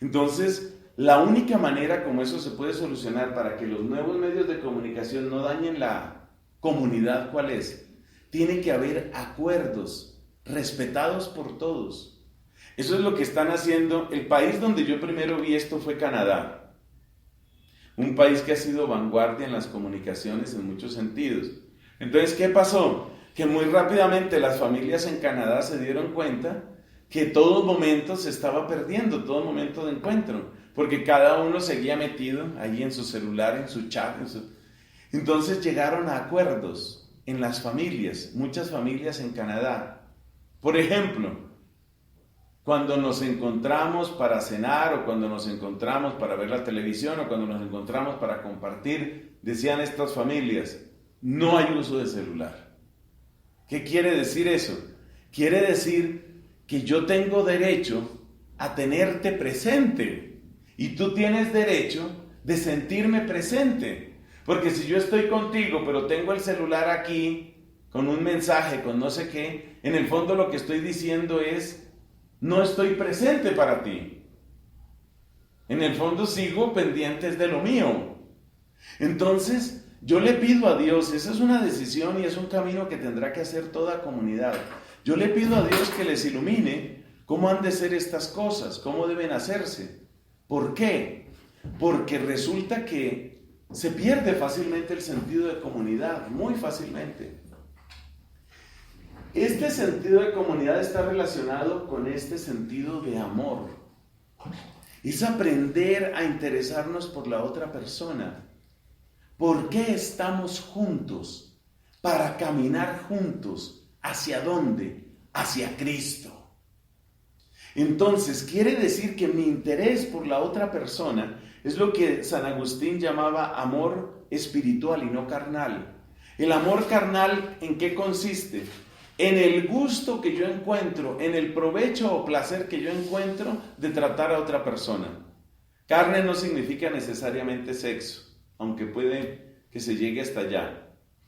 Entonces, la única manera como eso se puede solucionar para que los nuevos medios de comunicación no dañen la comunidad, ¿cuál es? Tiene que haber acuerdos respetados por todos. Eso es lo que están haciendo. El país donde yo primero vi esto fue Canadá. Un país que ha sido vanguardia en las comunicaciones en muchos sentidos. Entonces, ¿qué pasó? Que muy rápidamente las familias en Canadá se dieron cuenta que todo momento se estaba perdiendo, todo momento de encuentro, porque cada uno seguía metido ahí en su celular, en su chat. Entonces llegaron a acuerdos en las familias, muchas familias en Canadá. Por ejemplo, cuando nos encontramos para cenar o cuando nos encontramos para ver la televisión o cuando nos encontramos para compartir, decían estas familias, no hay uso de celular. ¿Qué quiere decir eso? Quiere decir que yo tengo derecho a tenerte presente y tú tienes derecho de sentirme presente. Porque si yo estoy contigo pero tengo el celular aquí con un mensaje, con no sé qué, en el fondo lo que estoy diciendo es no estoy presente para ti. En el fondo sigo pendientes de lo mío. Entonces, yo le pido a Dios, esa es una decisión y es un camino que tendrá que hacer toda comunidad. Yo le pido a Dios que les ilumine cómo han de ser estas cosas, cómo deben hacerse. ¿Por qué? Porque resulta que se pierde fácilmente el sentido de comunidad, muy fácilmente. Este sentido de comunidad está relacionado con este sentido de amor. Es aprender a interesarnos por la otra persona. ¿Por qué estamos juntos? Para caminar juntos. ¿Hacia dónde? Hacia Cristo. Entonces, quiere decir que mi interés por la otra persona es lo que San Agustín llamaba amor espiritual y no carnal. El amor carnal, ¿en qué consiste? en el gusto que yo encuentro, en el provecho o placer que yo encuentro de tratar a otra persona. Carne no significa necesariamente sexo, aunque puede que se llegue hasta allá.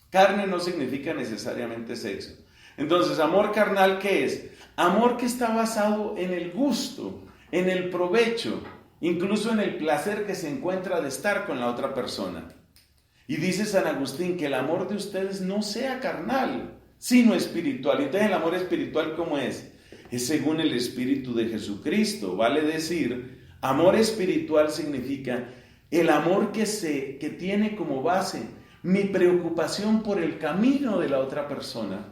Carne no significa necesariamente sexo. Entonces, amor carnal, ¿qué es? Amor que está basado en el gusto, en el provecho, incluso en el placer que se encuentra de estar con la otra persona. Y dice San Agustín que el amor de ustedes no sea carnal, sino espiritual. Entonces, el amor espiritual, ¿cómo es? Es según el Espíritu de Jesucristo. Vale decir, amor espiritual significa el amor que tiene como base mi preocupación por el camino de la otra persona.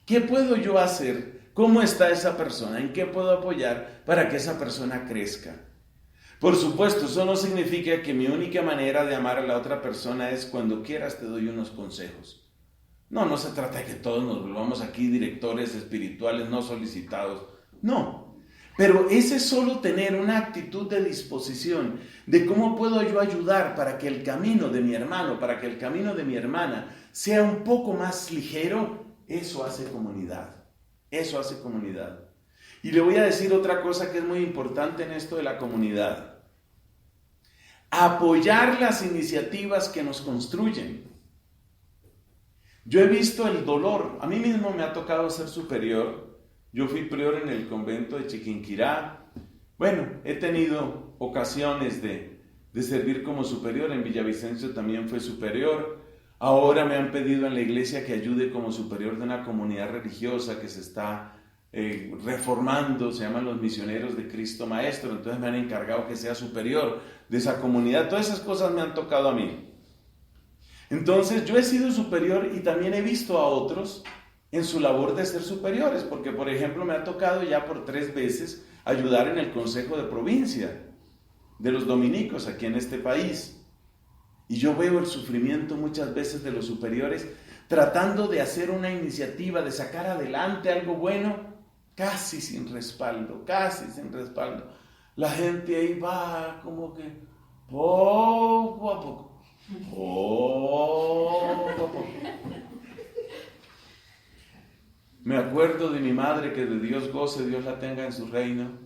¿Qué puedo yo hacer? ¿Cómo está esa persona? ¿En qué puedo apoyar para que esa persona crezca? Por supuesto, eso no significa que mi única manera de amar a la otra persona es cuando quieras te doy unos consejos. No se trata de que todos nos volvamos aquí directores espirituales no solicitados. No, pero ese es solo tener una actitud de disposición de cómo puedo yo ayudar para que el camino de mi hermano, para que el camino de mi hermana sea un poco más ligero. Eso hace comunidad. Eso hace comunidad. Y le voy a decir otra cosa que es muy importante en esto de la comunidad. Apoyar las iniciativas que nos construyen. Yo he visto el dolor. A mí mismo me ha tocado ser superior. Yo fui prior en el convento de Chiquinquirá. Bueno, he tenido ocasiones de servir como superior. En Villavicencio también fue superior. Ahora me han pedido en la iglesia que ayude como superior de una comunidad religiosa que se está reformando, se llaman los misioneros de Cristo Maestro, entonces me han encargado que sea superior de esa comunidad. Todas esas cosas me han tocado a mí. Entonces yo he sido superior y también he visto a otros en su labor de ser superiores, porque por ejemplo me ha tocado ya por 3 veces ayudar en el Consejo de Provincia de los dominicos aquí en este país. Y yo veo el sufrimiento muchas veces de los superiores tratando de hacer una iniciativa, de sacar adelante algo bueno, casi sin respaldo, casi sin respaldo. La gente ahí va como que poco a poco, poco a poco. Me acuerdo de mi madre, que de Dios goce, Dios la tenga en su reino.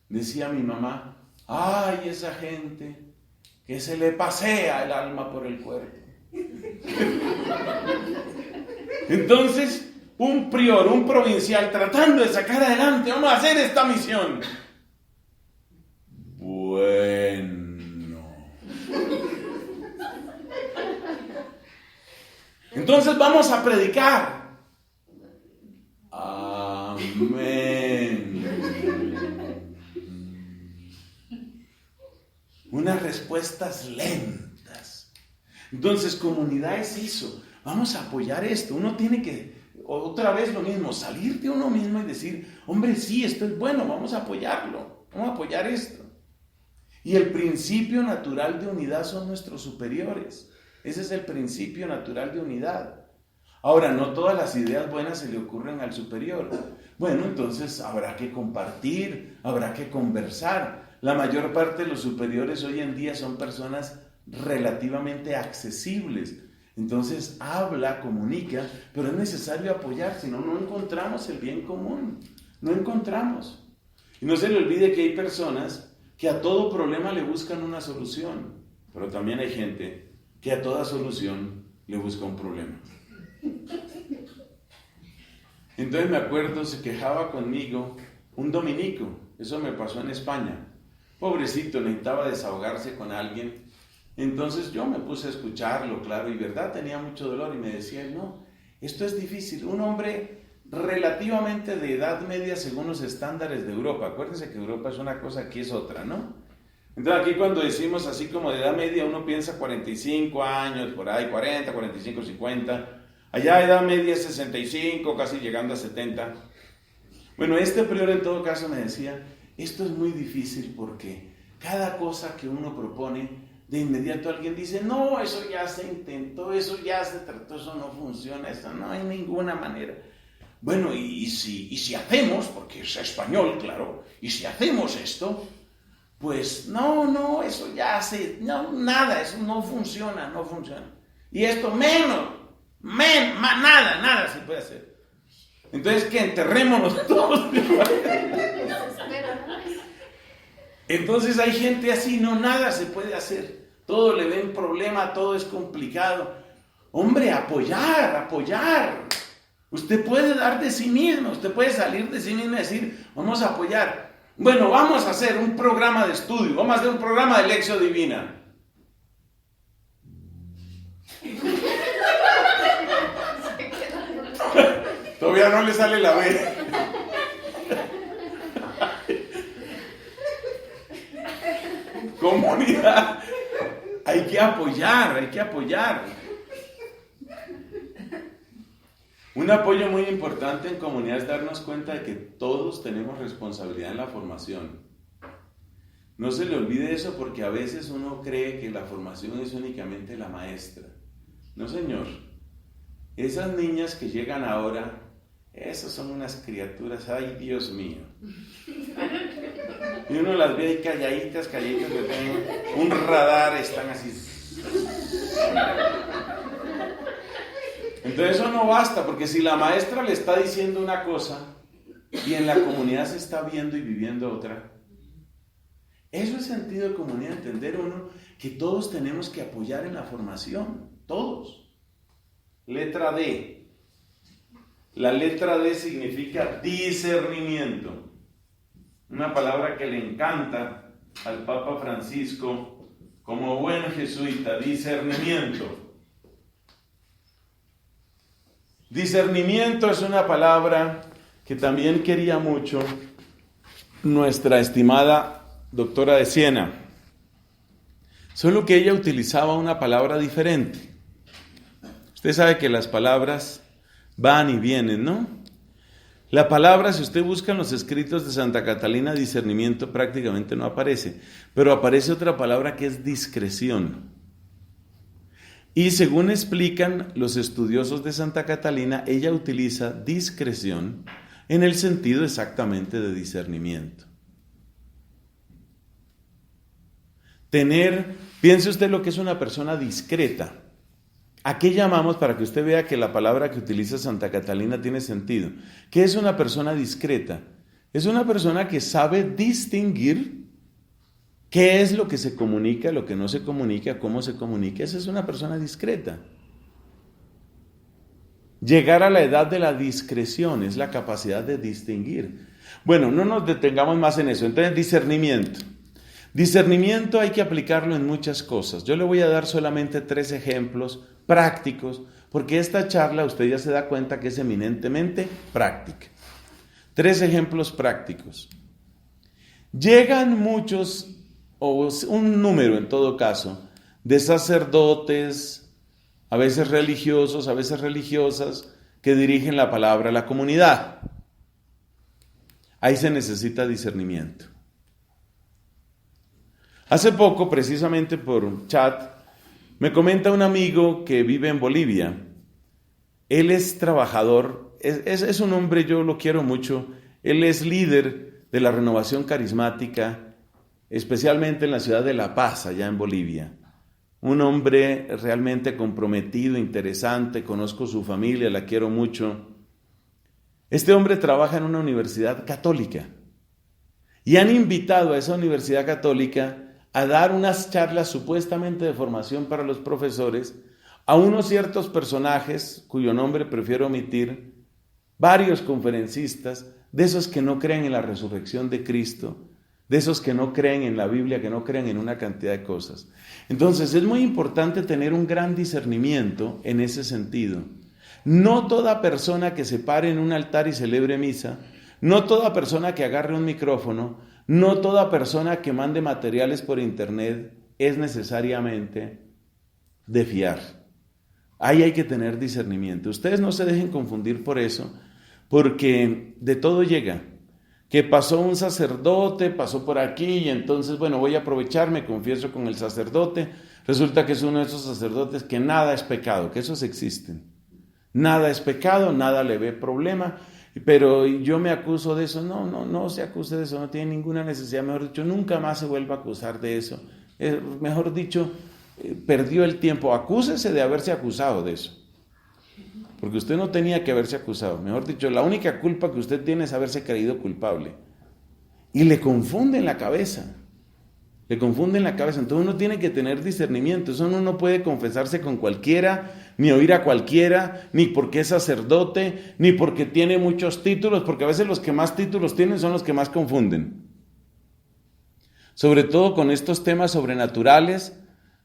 Decía mi mamá, ay, esa gente que se le pasea el alma por el cuerpo. Entonces, un prior, un provincial, tratando de sacar adelante, vamos a hacer esta misión. Bueno. Entonces vamos a predicar. Amén. Unas respuestas lentas. Entonces, comunidad es eso. Vamos a apoyar esto. Uno tiene que, otra vez lo mismo, salir de uno mismo y decir, hombre, sí, esto es bueno, vamos a apoyarlo. Vamos a apoyar esto. Y el principio natural de unidad son nuestros superiores. Ese es el principio natural de unidad. Ahora, no todas las ideas buenas se le ocurren al superior. Bueno, entonces habrá que compartir, habrá que conversar. La mayor parte de los superiores hoy en día son personas relativamente accesibles. Entonces habla, comunica, pero es necesario apoyar, si no, no encontramos el bien común. No encontramos. Y no se le olvide que hay personas que a todo problema le buscan una solución, pero también hay gente que a toda solución le busca un problema. Entonces me acuerdo, se quejaba conmigo un dominico, eso me pasó en España. Pobrecito, necesitaba desahogarse con alguien. Entonces yo me puse a escucharlo, claro, y verdad, tenía mucho dolor y me decía, no, esto es difícil. Un hombre relativamente de edad media según los estándares de Europa. Acuérdense que Europa es una cosa, aquí es otra, ¿no? Entonces aquí cuando decimos así como de edad media, uno piensa 45 años, por ahí 40, 45, 50. Allá edad media 65, casi llegando a 70. Bueno, este prior en todo caso me decía, esto es muy difícil porque cada cosa que uno propone, de inmediato alguien dice, no, eso ya se intentó, eso ya se trató, eso no funciona, eso no hay ninguna manera. Bueno, y si hacemos, porque es español, claro, y si hacemos esto, pues no, eso ya nada, eso no funciona. Y esto nada se puede hacer. Entonces, ¿qué? Enterrémonos todos. Entonces hay gente así, no, nada se puede hacer. Todo le ven problema, todo es complicado. Hombre, apoyar. Usted puede dar de sí mismo, usted puede salir de sí mismo y decir, vamos a apoyar. Bueno, vamos a hacer un programa de estudio, vamos a hacer un programa de lección divina. Todavía no le sale la B. Comunidad, hay que apoyar. Un apoyo muy importante en comunidad es darnos cuenta de que todos tenemos responsabilidad en la formación. No se le olvide eso, porque a veces uno cree que la formación es únicamente la maestra. No, señor. Esas niñas que llegan ahora, esas son unas criaturas, ay Dios mío. Y uno las ve ahí calladitas, que tienen un radar, están así. Entonces eso no basta, porque si la maestra le está diciendo una cosa y en la comunidad se está viendo y viviendo otra, eso es sentido de comunidad, entender uno que todos tenemos que apoyar en la formación, todos. Letra D. La letra D significa discernimiento. Una palabra que le encanta al Papa Francisco como buen jesuita, discernimiento. Discernimiento es una palabra que también quería mucho nuestra estimada doctora de Siena, solo que ella utilizaba una palabra diferente. Usted sabe que las palabras van y vienen, ¿no? La palabra, si usted busca en los escritos de Santa Catalina, discernimiento prácticamente no aparece, pero aparece otra palabra que es discreción. Y según explican los estudiosos de Santa Catalina, ella utiliza discreción en el sentido exactamente de discernimiento. Piense usted lo que es una persona discreta. ¿A qué llamamos, para que usted vea que la palabra que utiliza Santa Catalina tiene sentido? ¿Qué es una persona discreta? Es una persona que sabe distinguir qué es lo que se comunica, lo que no se comunica, cómo se comunica. Esa es una persona discreta. Llegar a la edad de la discreción es la capacidad de distinguir. Bueno, no nos detengamos más en eso. Entonces, discernimiento. Discernimiento hay que aplicarlo en muchas cosas. Yo le voy a dar solamente 3 ejemplos prácticos, porque esta charla usted ya se da cuenta que es eminentemente práctica. 3 ejemplos prácticos. Llegan muchos, o un número en todo caso, de sacerdotes, a veces religiosos, a veces religiosas, que dirigen la palabra a la comunidad. Ahí se necesita discernimiento. Hace poco, precisamente por chat, me comenta un amigo que vive en Bolivia. Él es trabajador, es un hombre, yo lo quiero mucho. Él es líder de la renovación carismática, especialmente en la ciudad de La Paz, allá en Bolivia. Un hombre realmente comprometido, interesante, conozco su familia, la quiero mucho. Este hombre trabaja en una universidad católica y han invitado a esa universidad católica a dar unas charlas supuestamente de formación para los profesores a unos ciertos personajes, cuyo nombre prefiero omitir, varios conferencistas, de esos que no creen en la resurrección de Cristo, de esos que no creen en la Biblia, que no creen en una cantidad de cosas. Entonces es muy importante tener un gran discernimiento en ese sentido. No toda persona que se pare en un altar y celebre misa, no toda persona que agarre un micrófono, no toda persona que mande materiales por internet es necesariamente de fiar. Ahí hay que tener discernimiento. Ustedes no se dejen confundir por eso, porque de todo llega. Que pasó un sacerdote, pasó por aquí y entonces, bueno, voy a aprovechar, me confieso con el sacerdote. Resulta que es uno de esos sacerdotes que nada es pecado, que esos existen. Nada es pecado, nada le ve problema. Pero yo me acuso de eso. No se acuse de eso, no tiene ninguna necesidad. Mejor dicho, nunca más se vuelva a acusar de eso. Mejor dicho, perdió el tiempo. Acúsese de haberse acusado de eso. porque usted no tenía que haberse acusado. Mejor dicho, la única culpa que usted tiene es haberse creído culpable. Y le confunden la cabeza. Le confunden la cabeza. Entonces uno tiene que tener discernimiento. Eso uno no puede confesarse con cualquiera, ni oír a cualquiera, ni porque es sacerdote, ni porque tiene muchos títulos, porque a veces los que más títulos tienen son los que más confunden. Sobre todo con estos temas sobrenaturales,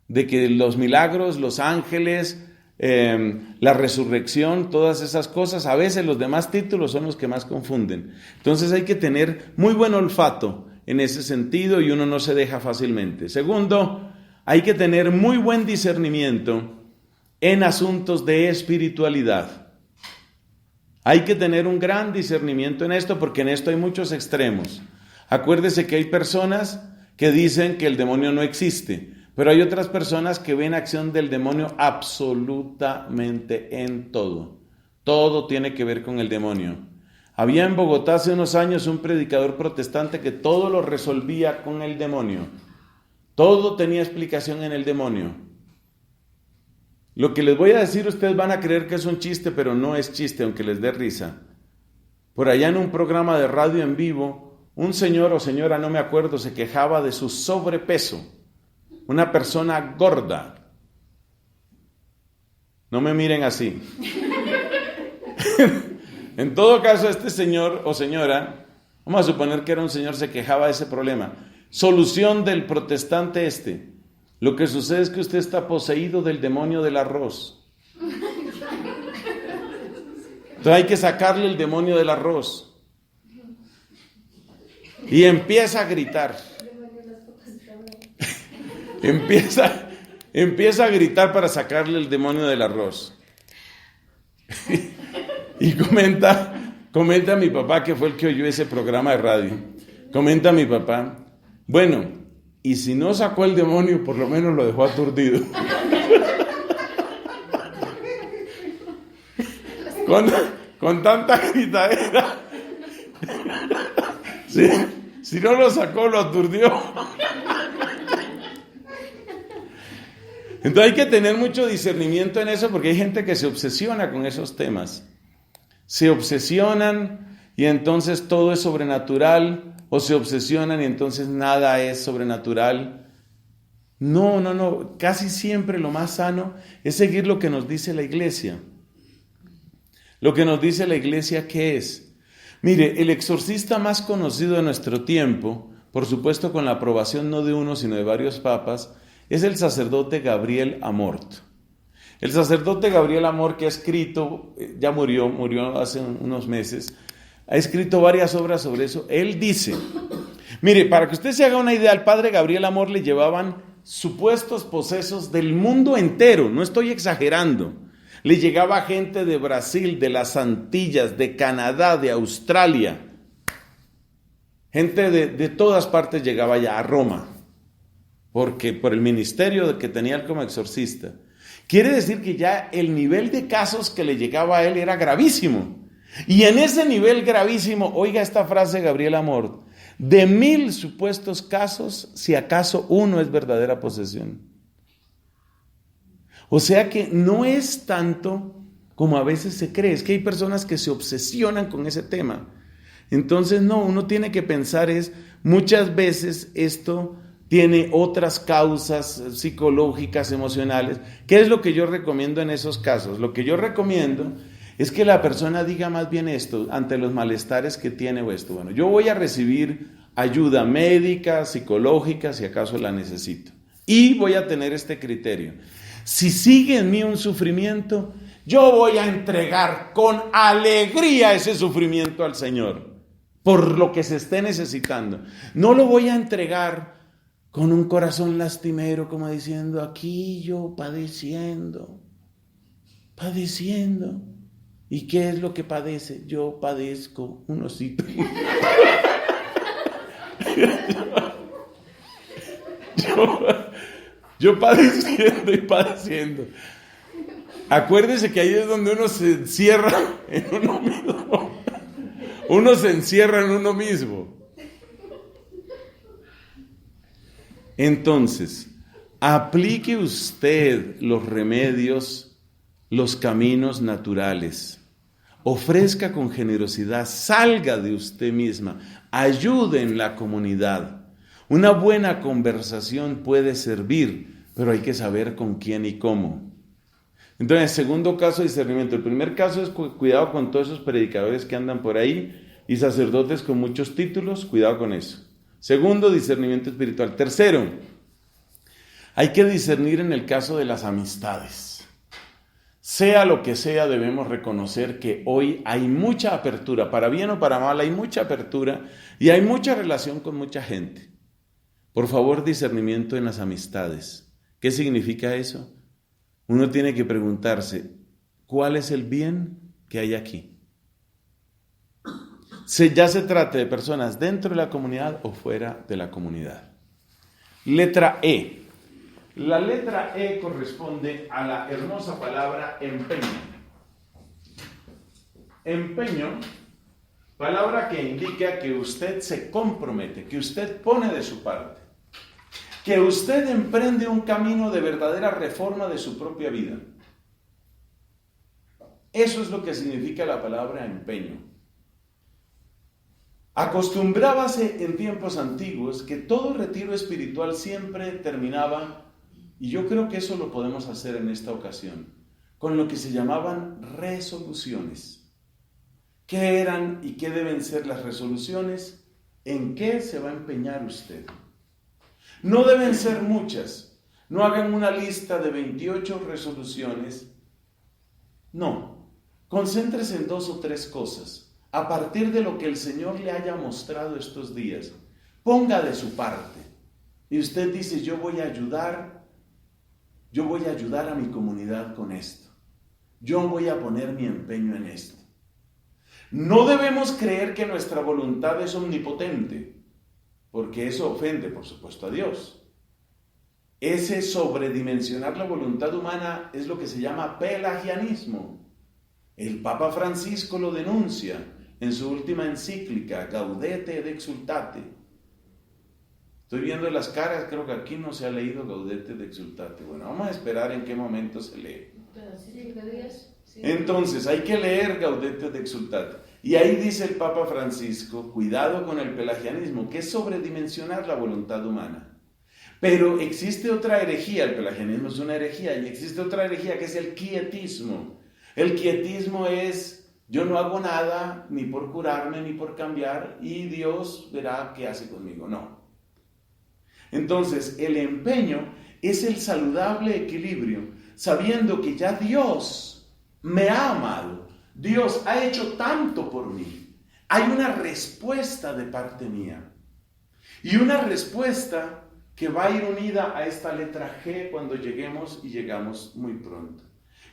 de que los milagros, los ángeles, la resurrección, todas esas cosas, a veces los demás títulos son los que más confunden. Entonces hay que tener muy buen olfato en ese sentido y uno no se deja fácilmente. Segundo, hay que tener muy buen discernimiento en asuntos de espiritualidad. Hay que tener un gran discernimiento en esto porque en esto hay muchos extremos. Acuérdese que hay personas que dicen que el demonio no existe, pero hay otras personas que ven acción del demonio absolutamente en todo. Todo tiene que ver con el demonio. Había en Bogotá hace unos años un predicador protestante que todo lo resolvía con el demonio. Todo tenía explicación en el demonio. Lo que les voy a decir, ustedes van a creer que es un chiste, pero no es chiste, aunque les dé risa. Por allá en un programa de radio en vivo, un señor o señora, no me acuerdo, se quejaba de su sobrepeso. Una persona gorda. No me miren así. En todo caso, este señor o señora, vamos a suponer que era un señor, se quejaba de ese problema. Solución del protestante este. Lo que sucede es que usted está poseído del demonio del arroz. Entonces hay que sacarle el demonio del arroz. Y empieza a gritar. Empieza a gritar para sacarle el demonio del arroz. Y comenta mi papá, que fue el que oyó ese programa de radio. Comenta mi papá, bueno, y si no sacó el demonio, por lo menos lo dejó aturdido. Con tanta gritadera. Si no lo sacó, lo aturdió. Entonces hay que tener mucho discernimiento en eso porque hay gente que se obsesiona con esos temas. Se obsesionan y entonces todo es sobrenatural, o se obsesionan y entonces nada es sobrenatural. No, casi siempre lo más sano es seguir lo que nos dice la iglesia. Lo que nos dice la iglesia, ¿qué es? Mire, el exorcista más conocido de nuestro tiempo, por supuesto con la aprobación no de uno sino de varios papas, es el sacerdote Gabriel Amort. El sacerdote Gabriel Amort, que ha escrito, ya murió hace unos meses, ha escrito varias obras sobre eso. Él dice, mire, para que usted se haga una idea, al padre Gabriel Amort le llevaban supuestos posesos del mundo entero, no estoy exagerando. Le llegaba gente de Brasil, de las Antillas, de Canadá, de Australia. Gente de todas partes llegaba ya a Roma, porque por el ministerio que tenía él como exorcista. Quiere decir que ya el nivel de casos que le llegaba a él era gravísimo. Y en ese nivel gravísimo, oiga esta frase de Gabriel Amort, de 1000 supuestos casos, si acaso uno es verdadera posesión. O sea que no es tanto como a veces se cree, es que hay personas que se obsesionan con ese tema. Entonces no, uno tiene que pensar muchas veces esto tiene otras causas psicológicas, emocionales. ¿Qué es lo que yo recomiendo en esos casos? Lo que yo recomiendo es que la persona diga más bien esto ante los malestares que tiene o esto. Bueno, yo voy a recibir ayuda médica, psicológica, si acaso la necesito. Y voy a tener este criterio. Si sigue en mí un sufrimiento, yo voy a entregar con alegría ese sufrimiento al Señor, por lo que se esté necesitando. No lo voy a entregar con un corazón lastimero, como diciendo, aquí yo padeciendo. ¿Y qué es lo que padece? Yo padezco un osito. Yo padeciendo. Acuérdese que ahí es donde uno se encierra en uno mismo. Uno se encierra en uno mismo. Entonces, aplique usted los remedios los caminos naturales. Ofrezca con generosidad, salga de usted misma, ayude en la comunidad. Una buena conversación puede servir, pero hay que saber con quién y cómo. Entonces, segundo caso, discernimiento. El primer caso es cuidado con todos esos predicadores que andan por ahí y sacerdotes con muchos títulos, cuidado con eso. Segundo, discernimiento espiritual. Tercero, hay que discernir en el caso de las amistades. Sea lo que sea, debemos reconocer que hoy hay mucha apertura, para bien o para mal, hay mucha apertura y hay mucha relación con mucha gente. Por favor, discernimiento en las amistades. ¿Qué significa eso? Uno tiene que preguntarse, ¿cuál es el bien que hay aquí? Ya se trate de personas dentro de la comunidad o fuera de la comunidad. Letra E. La letra E corresponde a la hermosa palabra empeño. Empeño, palabra que indica que usted se compromete, que usted pone de su parte, que usted emprende un camino de verdadera reforma de su propia vida. Eso es lo que significa la palabra empeño. Acostumbrábase en tiempos antiguos que todo retiro espiritual siempre terminaba, y yo creo que eso lo podemos hacer en esta ocasión, con lo que se llamaban resoluciones. ¿Qué eran y qué deben ser las resoluciones? ¿En qué se va a empeñar usted? No deben ser muchas. No hagan una lista de 28 resoluciones. No. Concéntrese en 2 o 3 cosas. A partir de lo que el Señor le haya mostrado estos días, ponga de su parte. Y usted dice, yo voy a ayudar a mi comunidad con esto. Yo voy a poner mi empeño en esto. No debemos creer que nuestra voluntad es omnipotente, porque eso ofende, por supuesto, a Dios. Ese sobredimensionar la voluntad humana es lo que se llama pelagianismo. El Papa Francisco lo denuncia en su última encíclica, Gaudete et Exsultate. Estoy viendo las caras, creo que aquí no se ha leído Gaudete et Exsultate. Bueno, vamos a esperar en qué momento se lee. Entonces, hay que leer Gaudete et Exsultate. Y ahí dice el Papa Francisco, cuidado con el pelagianismo, que es sobredimensionar la voluntad humana. Pero existe otra herejía, el pelagianismo es una herejía, y existe otra herejía que es el quietismo. El quietismo es, yo no hago nada, ni por curarme, ni por cambiar, y Dios verá qué hace conmigo. No. Entonces, el empeño es el saludable equilibrio, sabiendo que ya Dios me ha amado, Dios ha hecho tanto por mí. Hay una respuesta de parte mía. Y una respuesta que va a ir unida a esta letra G cuando lleguemos, y llegamos muy pronto.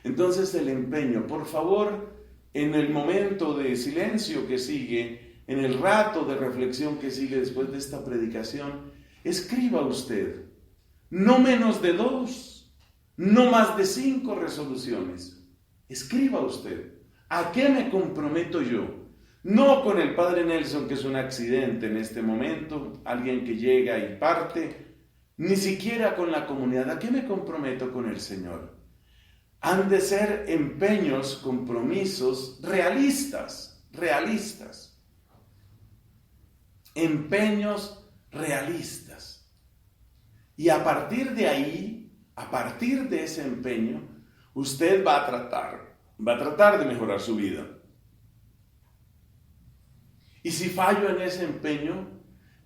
Entonces el empeño, por favor, en el momento de silencio que sigue, en el rato de reflexión que sigue después de esta predicación, escriba usted no menos de 2, no más de 5 resoluciones. Escriba usted. ¿A qué me comprometo yo? No con el Padre Nelson, que es un accidente en este momento, alguien que llega y parte, ni siquiera con la comunidad. ¿A qué me comprometo con el Señor? Han de ser empeños, compromisos realistas. Empeños realistas. Y a partir de ahí, a partir de ese empeño, usted va a tratar de mejorar su vida. Y si fallo en ese empeño,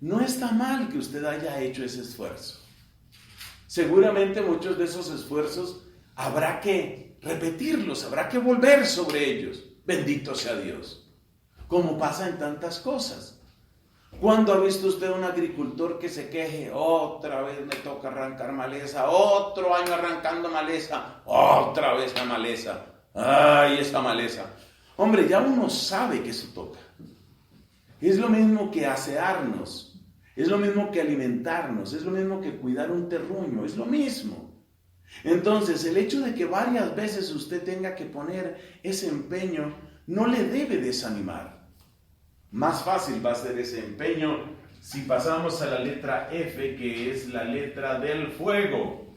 no está mal que usted haya hecho ese esfuerzo. Seguramente muchos de esos esfuerzos habrá que repetirlos, habrá que volver sobre ellos. Bendito sea Dios. Como pasa en tantas cosas. ¿Cuándo ha visto usted un agricultor que se queje? Otra vez me toca arrancar maleza, otro año arrancando maleza, otra vez la maleza. ¡Ay, esa maleza! Hombre, ya uno sabe que eso toca. Es lo mismo que asearnos, es lo mismo que alimentarnos, es lo mismo que cuidar un terruño, es lo mismo. Entonces, el hecho de que varias veces usted tenga que poner ese empeño no le debe desanimar. Más fácil va a ser ese empeño si pasamos a la letra F, que es la letra del fuego.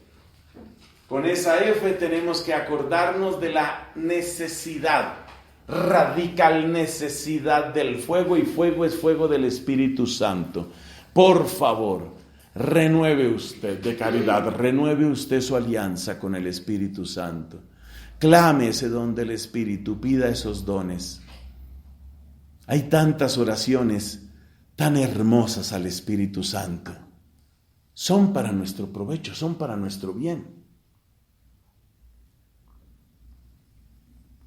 Con esa F tenemos que acordarnos de la necesidad, radical necesidad del fuego, y fuego es fuego del Espíritu Santo. Por favor, renueve usted de caridad, renueve usted su alianza con el Espíritu Santo. Clame ese don del Espíritu, pida esos dones. Hay tantas oraciones tan hermosas al Espíritu Santo. Son para nuestro provecho, son para nuestro bien.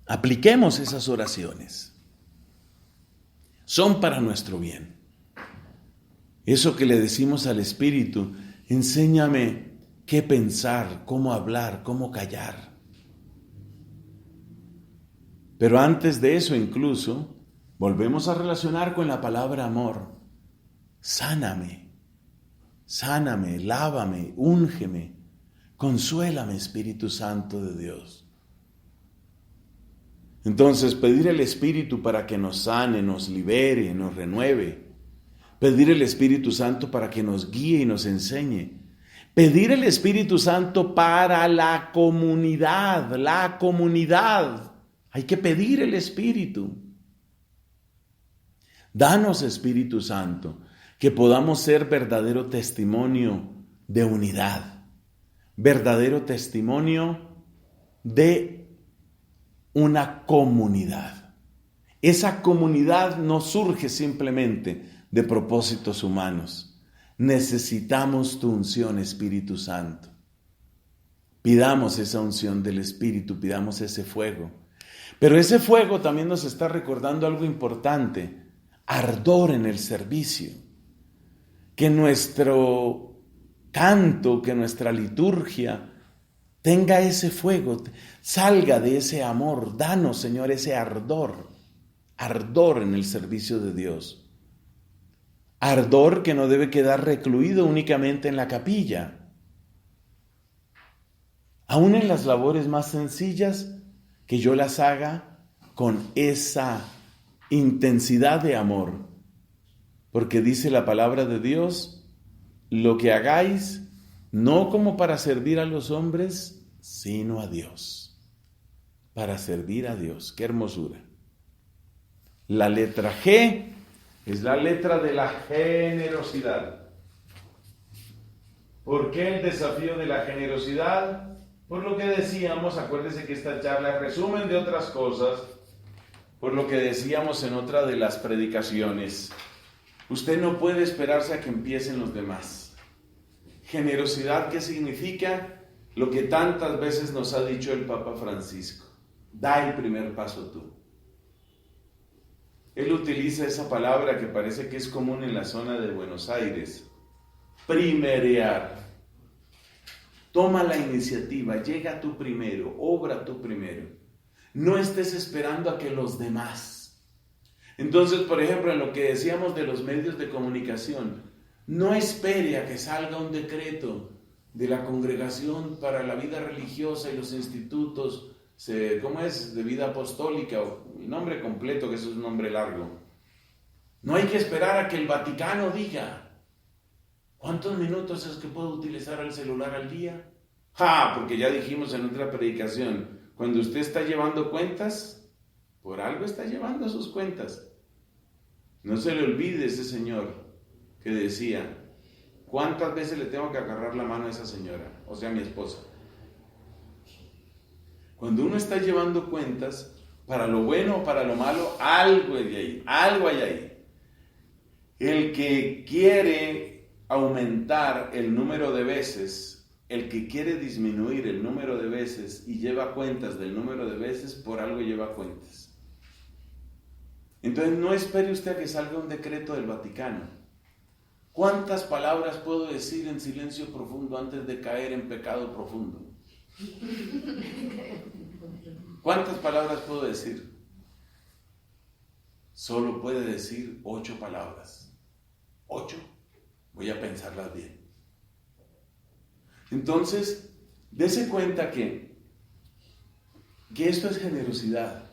Apliquemos esas oraciones. Son para nuestro bien. Eso que le decimos al Espíritu, enséñame qué pensar, cómo hablar, cómo callar. Pero antes de eso incluso, volvemos a relacionar con la palabra amor. Sáname, sáname, lávame, úngeme, consuélame, Espíritu Santo de Dios. Entonces, pedir el Espíritu para que nos sane, nos libere, nos renueve. Pedir el Espíritu Santo para que nos guíe y nos enseñe. Pedir el Espíritu Santo para la comunidad, la comunidad. Hay que pedir el Espíritu. Danos, Espíritu Santo, que podamos ser verdadero testimonio de unidad, verdadero testimonio de una comunidad. Esa comunidad no surge simplemente de propósitos humanos. Necesitamos tu unción, Espíritu Santo. Pidamos esa unción del Espíritu, pidamos ese fuego. Pero ese fuego también nos está recordando algo importante: ardor en el servicio. Que nuestro canto, que nuestra liturgia tenga ese fuego, salga de ese amor. Danos, Señor, ese ardor en el servicio de Dios. Ardor que no debe quedar recluido únicamente en la capilla. Aún en las labores más sencillas, que yo las haga con esa intensidad de amor. Porque dice la palabra de Dios, lo que hagáis, no como para servir a los hombres, sino a Dios. Para servir a Dios. ¡Qué hermosura! La letra G es la letra de la generosidad. ¿Por qué el desafío de la generosidad? Por lo que decíamos, acuérdese que esta charla es resumen de otras cosas, por lo que decíamos en otra de las predicaciones. Usted no puede esperarse a que empiecen los demás. Generosidad, ¿qué significa? Lo que tantas veces nos ha dicho el Papa Francisco: da el primer paso tú. Él utiliza esa palabra que parece que es común en la zona de Buenos Aires: primerear. Toma la iniciativa, llega tú primero, obra tú primero. No estés esperando a que los demás. Entonces, por ejemplo, en lo que decíamos de los medios de comunicación, no espere a que salga un decreto de la Congregación para la Vida Religiosa y los institutos, ¿cómo es? De vida apostólica, o el nombre completo, que eso es un nombre largo. No hay que esperar a que el Vaticano diga: ¿cuántos minutos es que puedo utilizar el celular al día? Porque ya dijimos en otra predicación, cuando usted está llevando cuentas, por algo está llevando sus cuentas. No se le olvide ese señor que decía: ¿cuántas veces le tengo que agarrar la mano a esa señora? O sea, a mi esposa. Cuando uno está llevando cuentas, para lo bueno o para lo malo, algo hay ahí, algo hay ahí. El que quiere aumentar el número de veces, el que quiere disminuir el número de veces y lleva cuentas del número de veces, por algo lleva cuentas. Entonces no espere usted a que salga un decreto del Vaticano. ¿Cuántas palabras puedo decir en silencio profundo antes de caer en pecado profundo? ¿Cuántas palabras puedo decir? Solo puede decir 8 palabras. 8. Voy a pensarlas bien. Entonces, dése cuenta que esto es generosidad.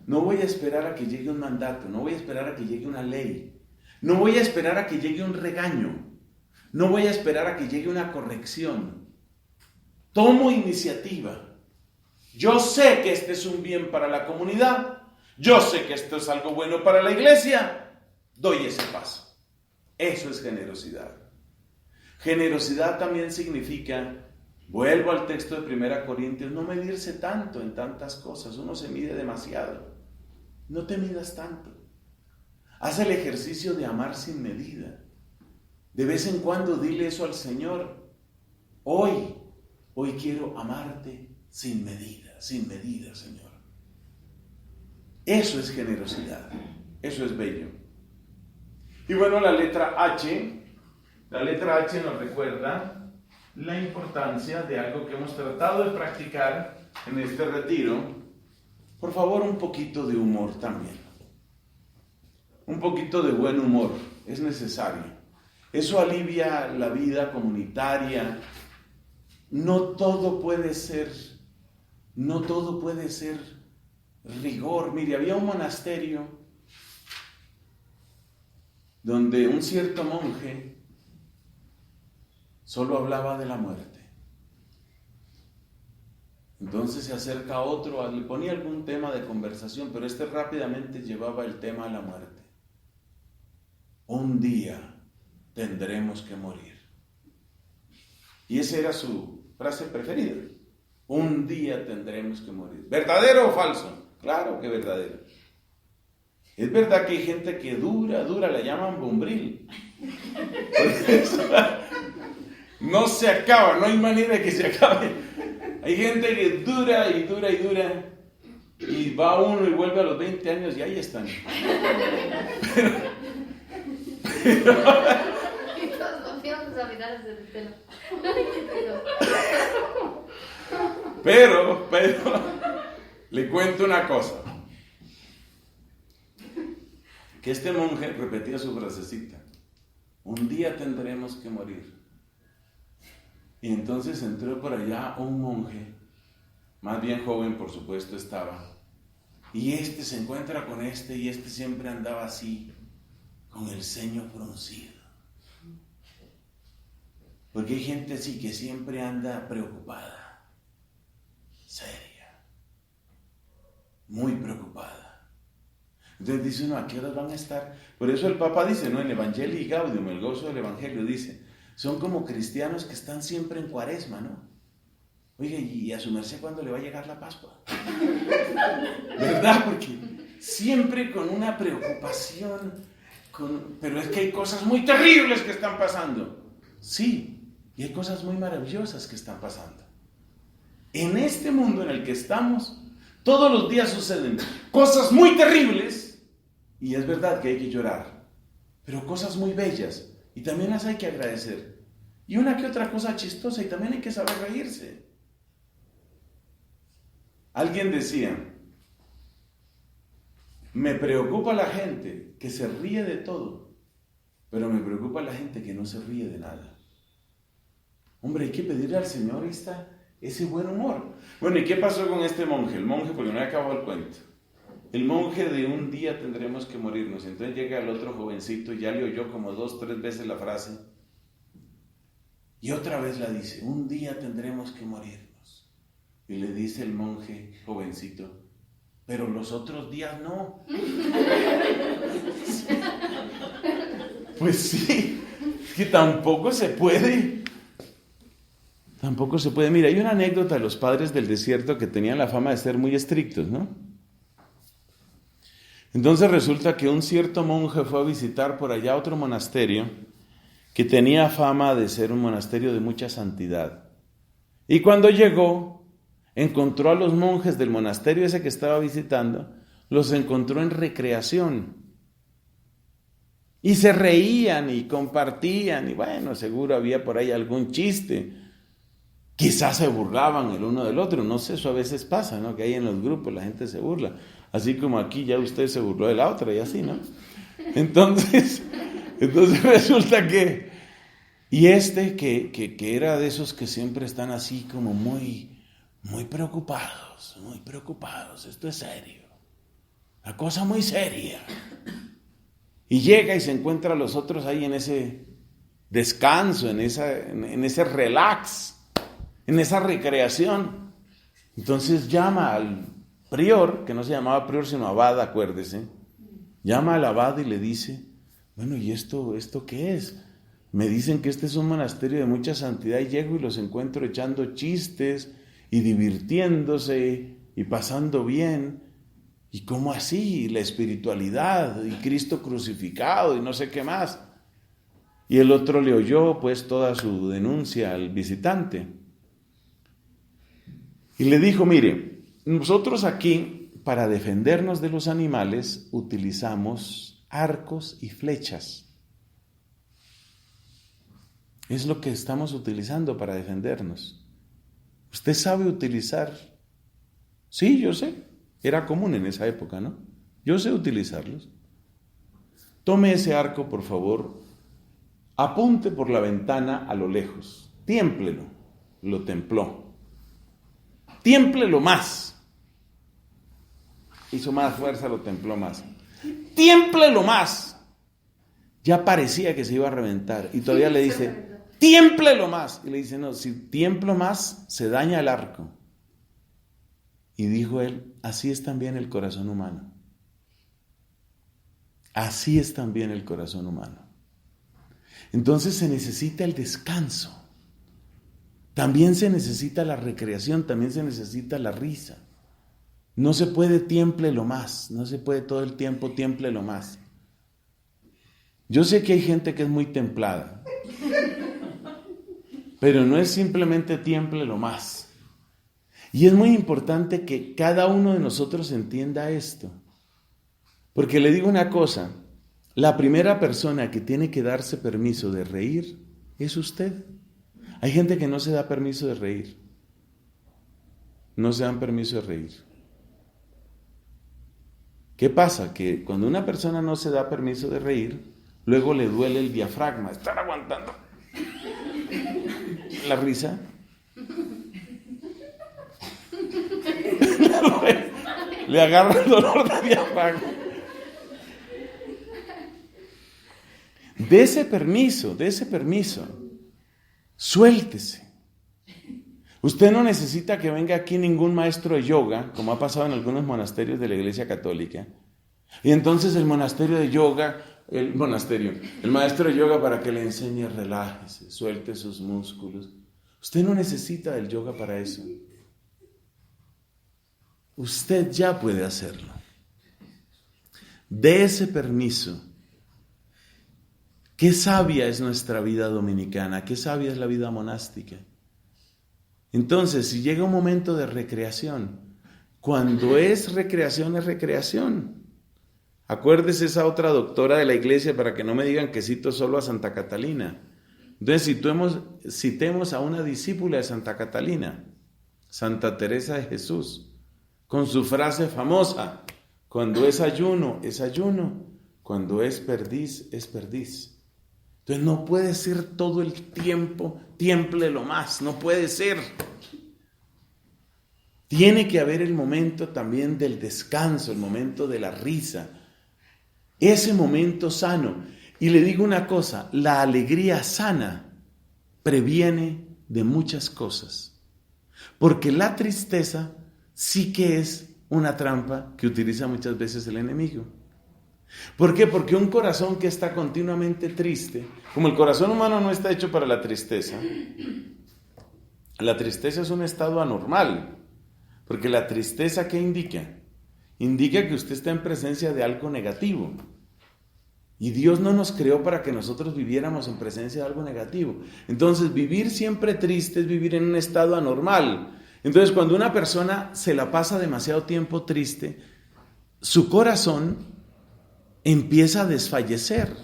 No voy a esperar a que llegue un mandato, no voy a esperar a que llegue una ley, no voy a esperar a que llegue un regaño, no voy a esperar a que llegue una corrección. tomo iniciativa. Yo sé que este es un bien para la comunidad. Yo sé que esto es algo bueno para la iglesia. Doy ese paso. Eso es generosidad. Generosidad también significa, vuelvo al texto de 1 Corintios, no medirse tanto en tantas cosas. Uno se mide demasiado. No te midas tanto. Haz el ejercicio de amar sin medida. De vez en cuando dile eso al Señor. Hoy quiero amarte sin medida, Señor. Eso es generosidad. Eso es bello. Y bueno, la letra H nos recuerda la importancia de algo que hemos tratado de practicar en este retiro. Por favor, un poquito de humor también. Un poquito de buen humor es necesario. Eso alivia la vida comunitaria. No todo puede ser rigor. Mire, había un monasterio donde un cierto monje solo hablaba de la muerte. Entonces se acerca a otro, le ponía algún tema de conversación, pero este rápidamente llevaba el tema a la muerte. Un día tendremos que morir. Y esa era su frase preferida. Un día tendremos que morir. ¿Verdadero o falso? Claro que verdadero. Es verdad que hay gente que dura, la llaman bombril. No se acaba, no hay manera de que se acabe. Hay gente que dura, y va uno y vuelve a los 20 años y ahí están. Pero, le cuento una cosa. Que este monje repetía su frasecita. Un día tendremos que morir. Y entonces entró por allá un monje, más bien joven por supuesto estaba. Y este se encuentra con este y este siempre andaba así, con el ceño fruncido. Porque hay gente así que siempre anda preocupada, seria, muy preocupada. Entonces dice uno, ¿a qué horas van a estar? Por eso el Papa dice, ¿no? En Evangelii Gaudium, el gozo del Evangelio, dice, son como cristianos que están siempre en Cuaresma, ¿no? Oiga, ¿y a su merced cuándo le va a llegar la Pascua? ¿Verdad? Porque siempre con una preocupación, pero es que hay cosas muy terribles que están pasando. Sí, y hay cosas muy maravillosas que están pasando. En este mundo en el que estamos, todos los días suceden cosas muy terribles, y es verdad que hay que llorar, pero cosas muy bellas, y también las hay que agradecer. Y una que otra cosa chistosa, y también hay que saber reírse. Alguien decía, me preocupa la gente que se ríe de todo, pero me preocupa la gente que no se ríe de nada. Hombre, hay que pedirle al Señor ese buen humor. Bueno, ¿y qué pasó con este monje? El monje, porque no he acabado el cuento. El monje de un día tendremos que morirnos. Entonces llega el otro jovencito, ya le oyó como 2, 3 veces la frase. Y otra vez la dice, un día tendremos que morirnos. Y le dice el monje jovencito, pero los otros días no. Pues sí, que tampoco se puede. Tampoco se puede. Mira, hay una anécdota de los padres del desierto que tenían la fama de ser muy estrictos, ¿no? Entonces resulta que un cierto monje fue a visitar por allá otro monasterio que tenía fama de ser un monasterio de mucha santidad. Y cuando llegó, encontró a los monjes del monasterio ese que estaba visitando, los encontró en recreación. Y se reían y compartían, y bueno, seguro había por ahí algún chiste. Quizás se burlaban el uno del otro, no sé, eso a veces pasa, ¿no? Que ahí en los grupos la gente se burla. Así como aquí ya usted se burló de la otra y así, ¿no? Entonces resulta que... Y que era de esos que siempre están así como muy preocupados, esto es serio, la cosa muy seria. Y llega y se encuentra a los otros ahí en ese descanso, en ese relax, en esa recreación. Entonces llama al prior, que no se llamaba prior sino abad, acuérdese, llama al abad y le dice, bueno, ¿y esto qué es? Me dicen que este es un monasterio de mucha santidad y llego y los encuentro echando chistes y divirtiéndose y pasando bien. ¿Y cómo así? La espiritualidad y Cristo crucificado y no sé qué más. Y el otro le oyó pues toda su denuncia al visitante. Y le dijo, mire, nosotros aquí para defendernos de los animales utilizamos arcos y flechas. Es lo que estamos utilizando para defendernos. ¿Usted sabe utilizar? Sí, yo sé. Era común en esa época, ¿no? Yo sé utilizarlos. Tome ese arco, por favor. Apunte por la ventana a lo lejos. Tiémplelo. Lo templó. Tiémplelo más. Hizo más fuerza, lo templó más. Tiémplelo más. Ya parecía que se iba a reventar. Y todavía le dice, tiémplelo más. Y le dice, no, si tiemplo más, se daña el arco. Y dijo él, así es también el corazón humano. Así es también el corazón humano. Entonces se necesita el descanso. También se necesita la recreación, también se necesita la risa. No se puede tiémplelo más, no se puede todo el tiempo tiémplelo más. Yo sé que hay gente que es muy templada, pero no es simplemente tiémplelo más. Y es muy importante que cada uno de nosotros entienda esto. Porque le digo una cosa, la primera persona que tiene que darse permiso de reír es usted. Hay gente que no se da permiso de reír. No se dan permiso de reír. ¿Qué pasa? Que cuando una persona no se da permiso de reír, luego le duele el diafragma, estar aguantando la risa. Le agarra el dolor de diafragma. Dese permiso. Suéltese. Usted no necesita que venga aquí ningún maestro de yoga, como ha pasado en algunos monasterios de la Iglesia Católica. Y entonces el maestro de yoga para que le enseñe, relájese, suelte sus músculos. Usted no necesita del yoga para eso. Usted ya puede hacerlo. Dé ese permiso. Qué sabia es nuestra vida dominicana, qué sabia es la vida monástica. Entonces, si llega un momento de recreación, cuando es recreación. Acuérdese esa otra doctora de la iglesia para que no me digan que cito solo a Santa Catalina. Entonces, citemos a una discípula de Santa Catalina, Santa Teresa de Jesús, con su frase famosa, cuando es ayuno, es ayuno, cuando es perdiz, es perdiz. Entonces no puede ser todo el tiempo, tiémplelo más, no puede ser. Tiene que haber el momento también del descanso, el momento de la risa, ese momento sano. Y le digo una cosa, la alegría sana previene de muchas cosas, porque la tristeza sí que es una trampa que utiliza muchas veces el enemigo. ¿Por qué? Porque un corazón que está continuamente triste, como el corazón humano no está hecho para la tristeza es un estado anormal, porque la tristeza, ¿qué indica? Indica que usted está en presencia de algo negativo. Y Dios no nos creó para que nosotros viviéramos en presencia de algo negativo. Entonces, vivir siempre triste es vivir en un estado anormal. Entonces, cuando una persona se la pasa demasiado tiempo triste, su corazón empieza a desfallecer,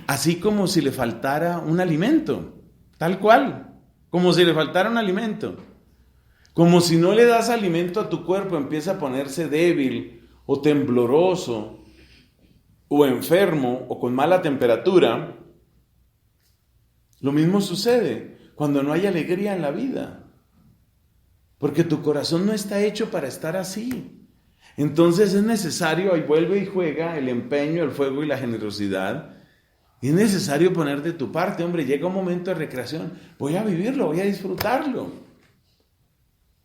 así como si le faltara un alimento, tal cual, como si le faltara un alimento. Como si no le das alimento a tu cuerpo, empieza a ponerse débil o tembloroso o enfermo o con mala temperatura. Lo mismo sucede cuando no hay alegría en la vida, porque tu corazón no está hecho para estar así. Entonces es necesario, ahí vuelve y juega el empeño, el fuego y la generosidad. Y es necesario poner de tu parte, hombre, llega un momento de recreación, voy a vivirlo, voy a disfrutarlo.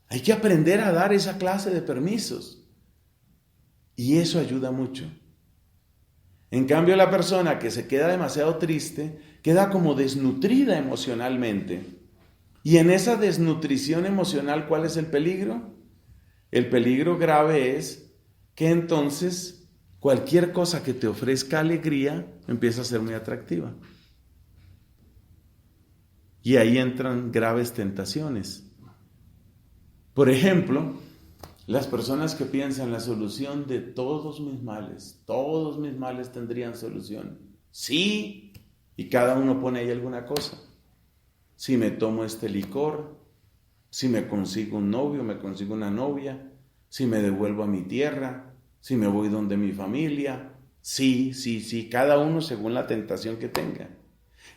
Hay que aprender a dar esa clase de permisos. Y eso ayuda mucho. En cambio, la persona que se queda demasiado triste, queda como desnutrida emocionalmente. Y en esa desnutrición emocional, ¿cuál es el peligro? El peligro grave es que entonces cualquier cosa que te ofrezca alegría empieza a ser muy atractiva. Y ahí entran graves tentaciones. Por ejemplo, las personas que piensan la solución de todos mis males tendrían solución. Sí, y cada uno pone ahí alguna cosa. Si me tomo este licor, si me consigo un novio, me consigo una novia, si me devuelvo a mi tierra, si me voy donde mi familia. Sí, cada uno según la tentación que tenga.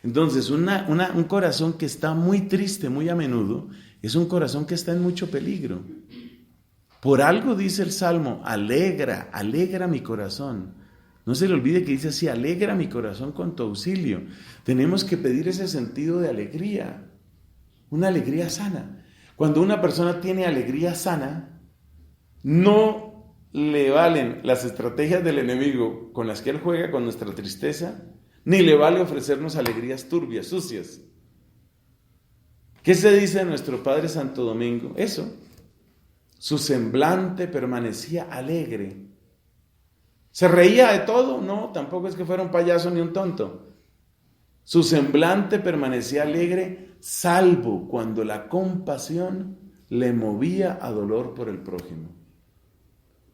Entonces, un corazón que está muy triste muy a menudo es un corazón que está en mucho peligro. Por algo dice el Salmo, alegra mi corazón. No se le olvide que dice así, alegra mi corazón con tu auxilio. Tenemos que pedir ese sentido de alegría, una alegría sana. Cuando una persona tiene alegría sana, no le valen las estrategias del enemigo con las que él juega con nuestra tristeza, ni le vale ofrecernos alegrías turbias, sucias. ¿Qué se dice de nuestro Padre Santo Domingo? Eso. Su semblante permanecía alegre. ¿Se reía de todo? No, tampoco es que fuera un payaso ni un tonto. Su semblante permanecía alegre, salvo cuando la compasión le movía a dolor por el prójimo.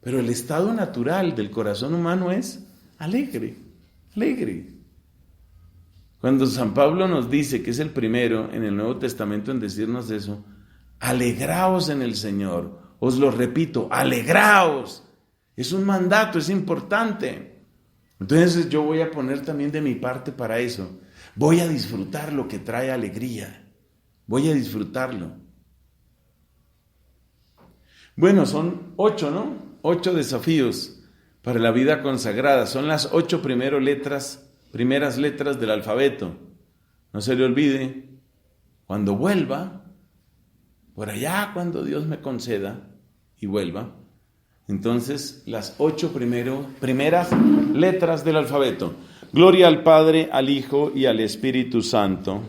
Pero el estado natural del corazón humano es alegre. Cuando San Pablo nos dice que es el primero en el Nuevo Testamento en decirnos eso, alegraos en el Señor. Os lo repito, alegraos. Es un mandato, es importante. Entonces yo voy a poner también de mi parte para eso. Voy a disfrutar lo que trae alegría. Voy a disfrutarlo. Bueno, son 8, ¿no? 8 desafíos para la vida consagrada. Son las 8 primeras letras del alfabeto. No se le olvide, cuando vuelva, por allá cuando Dios me conceda y vuelva, entonces las 8 primeras letras del alfabeto. Gloria al Padre, al Hijo y al Espíritu Santo.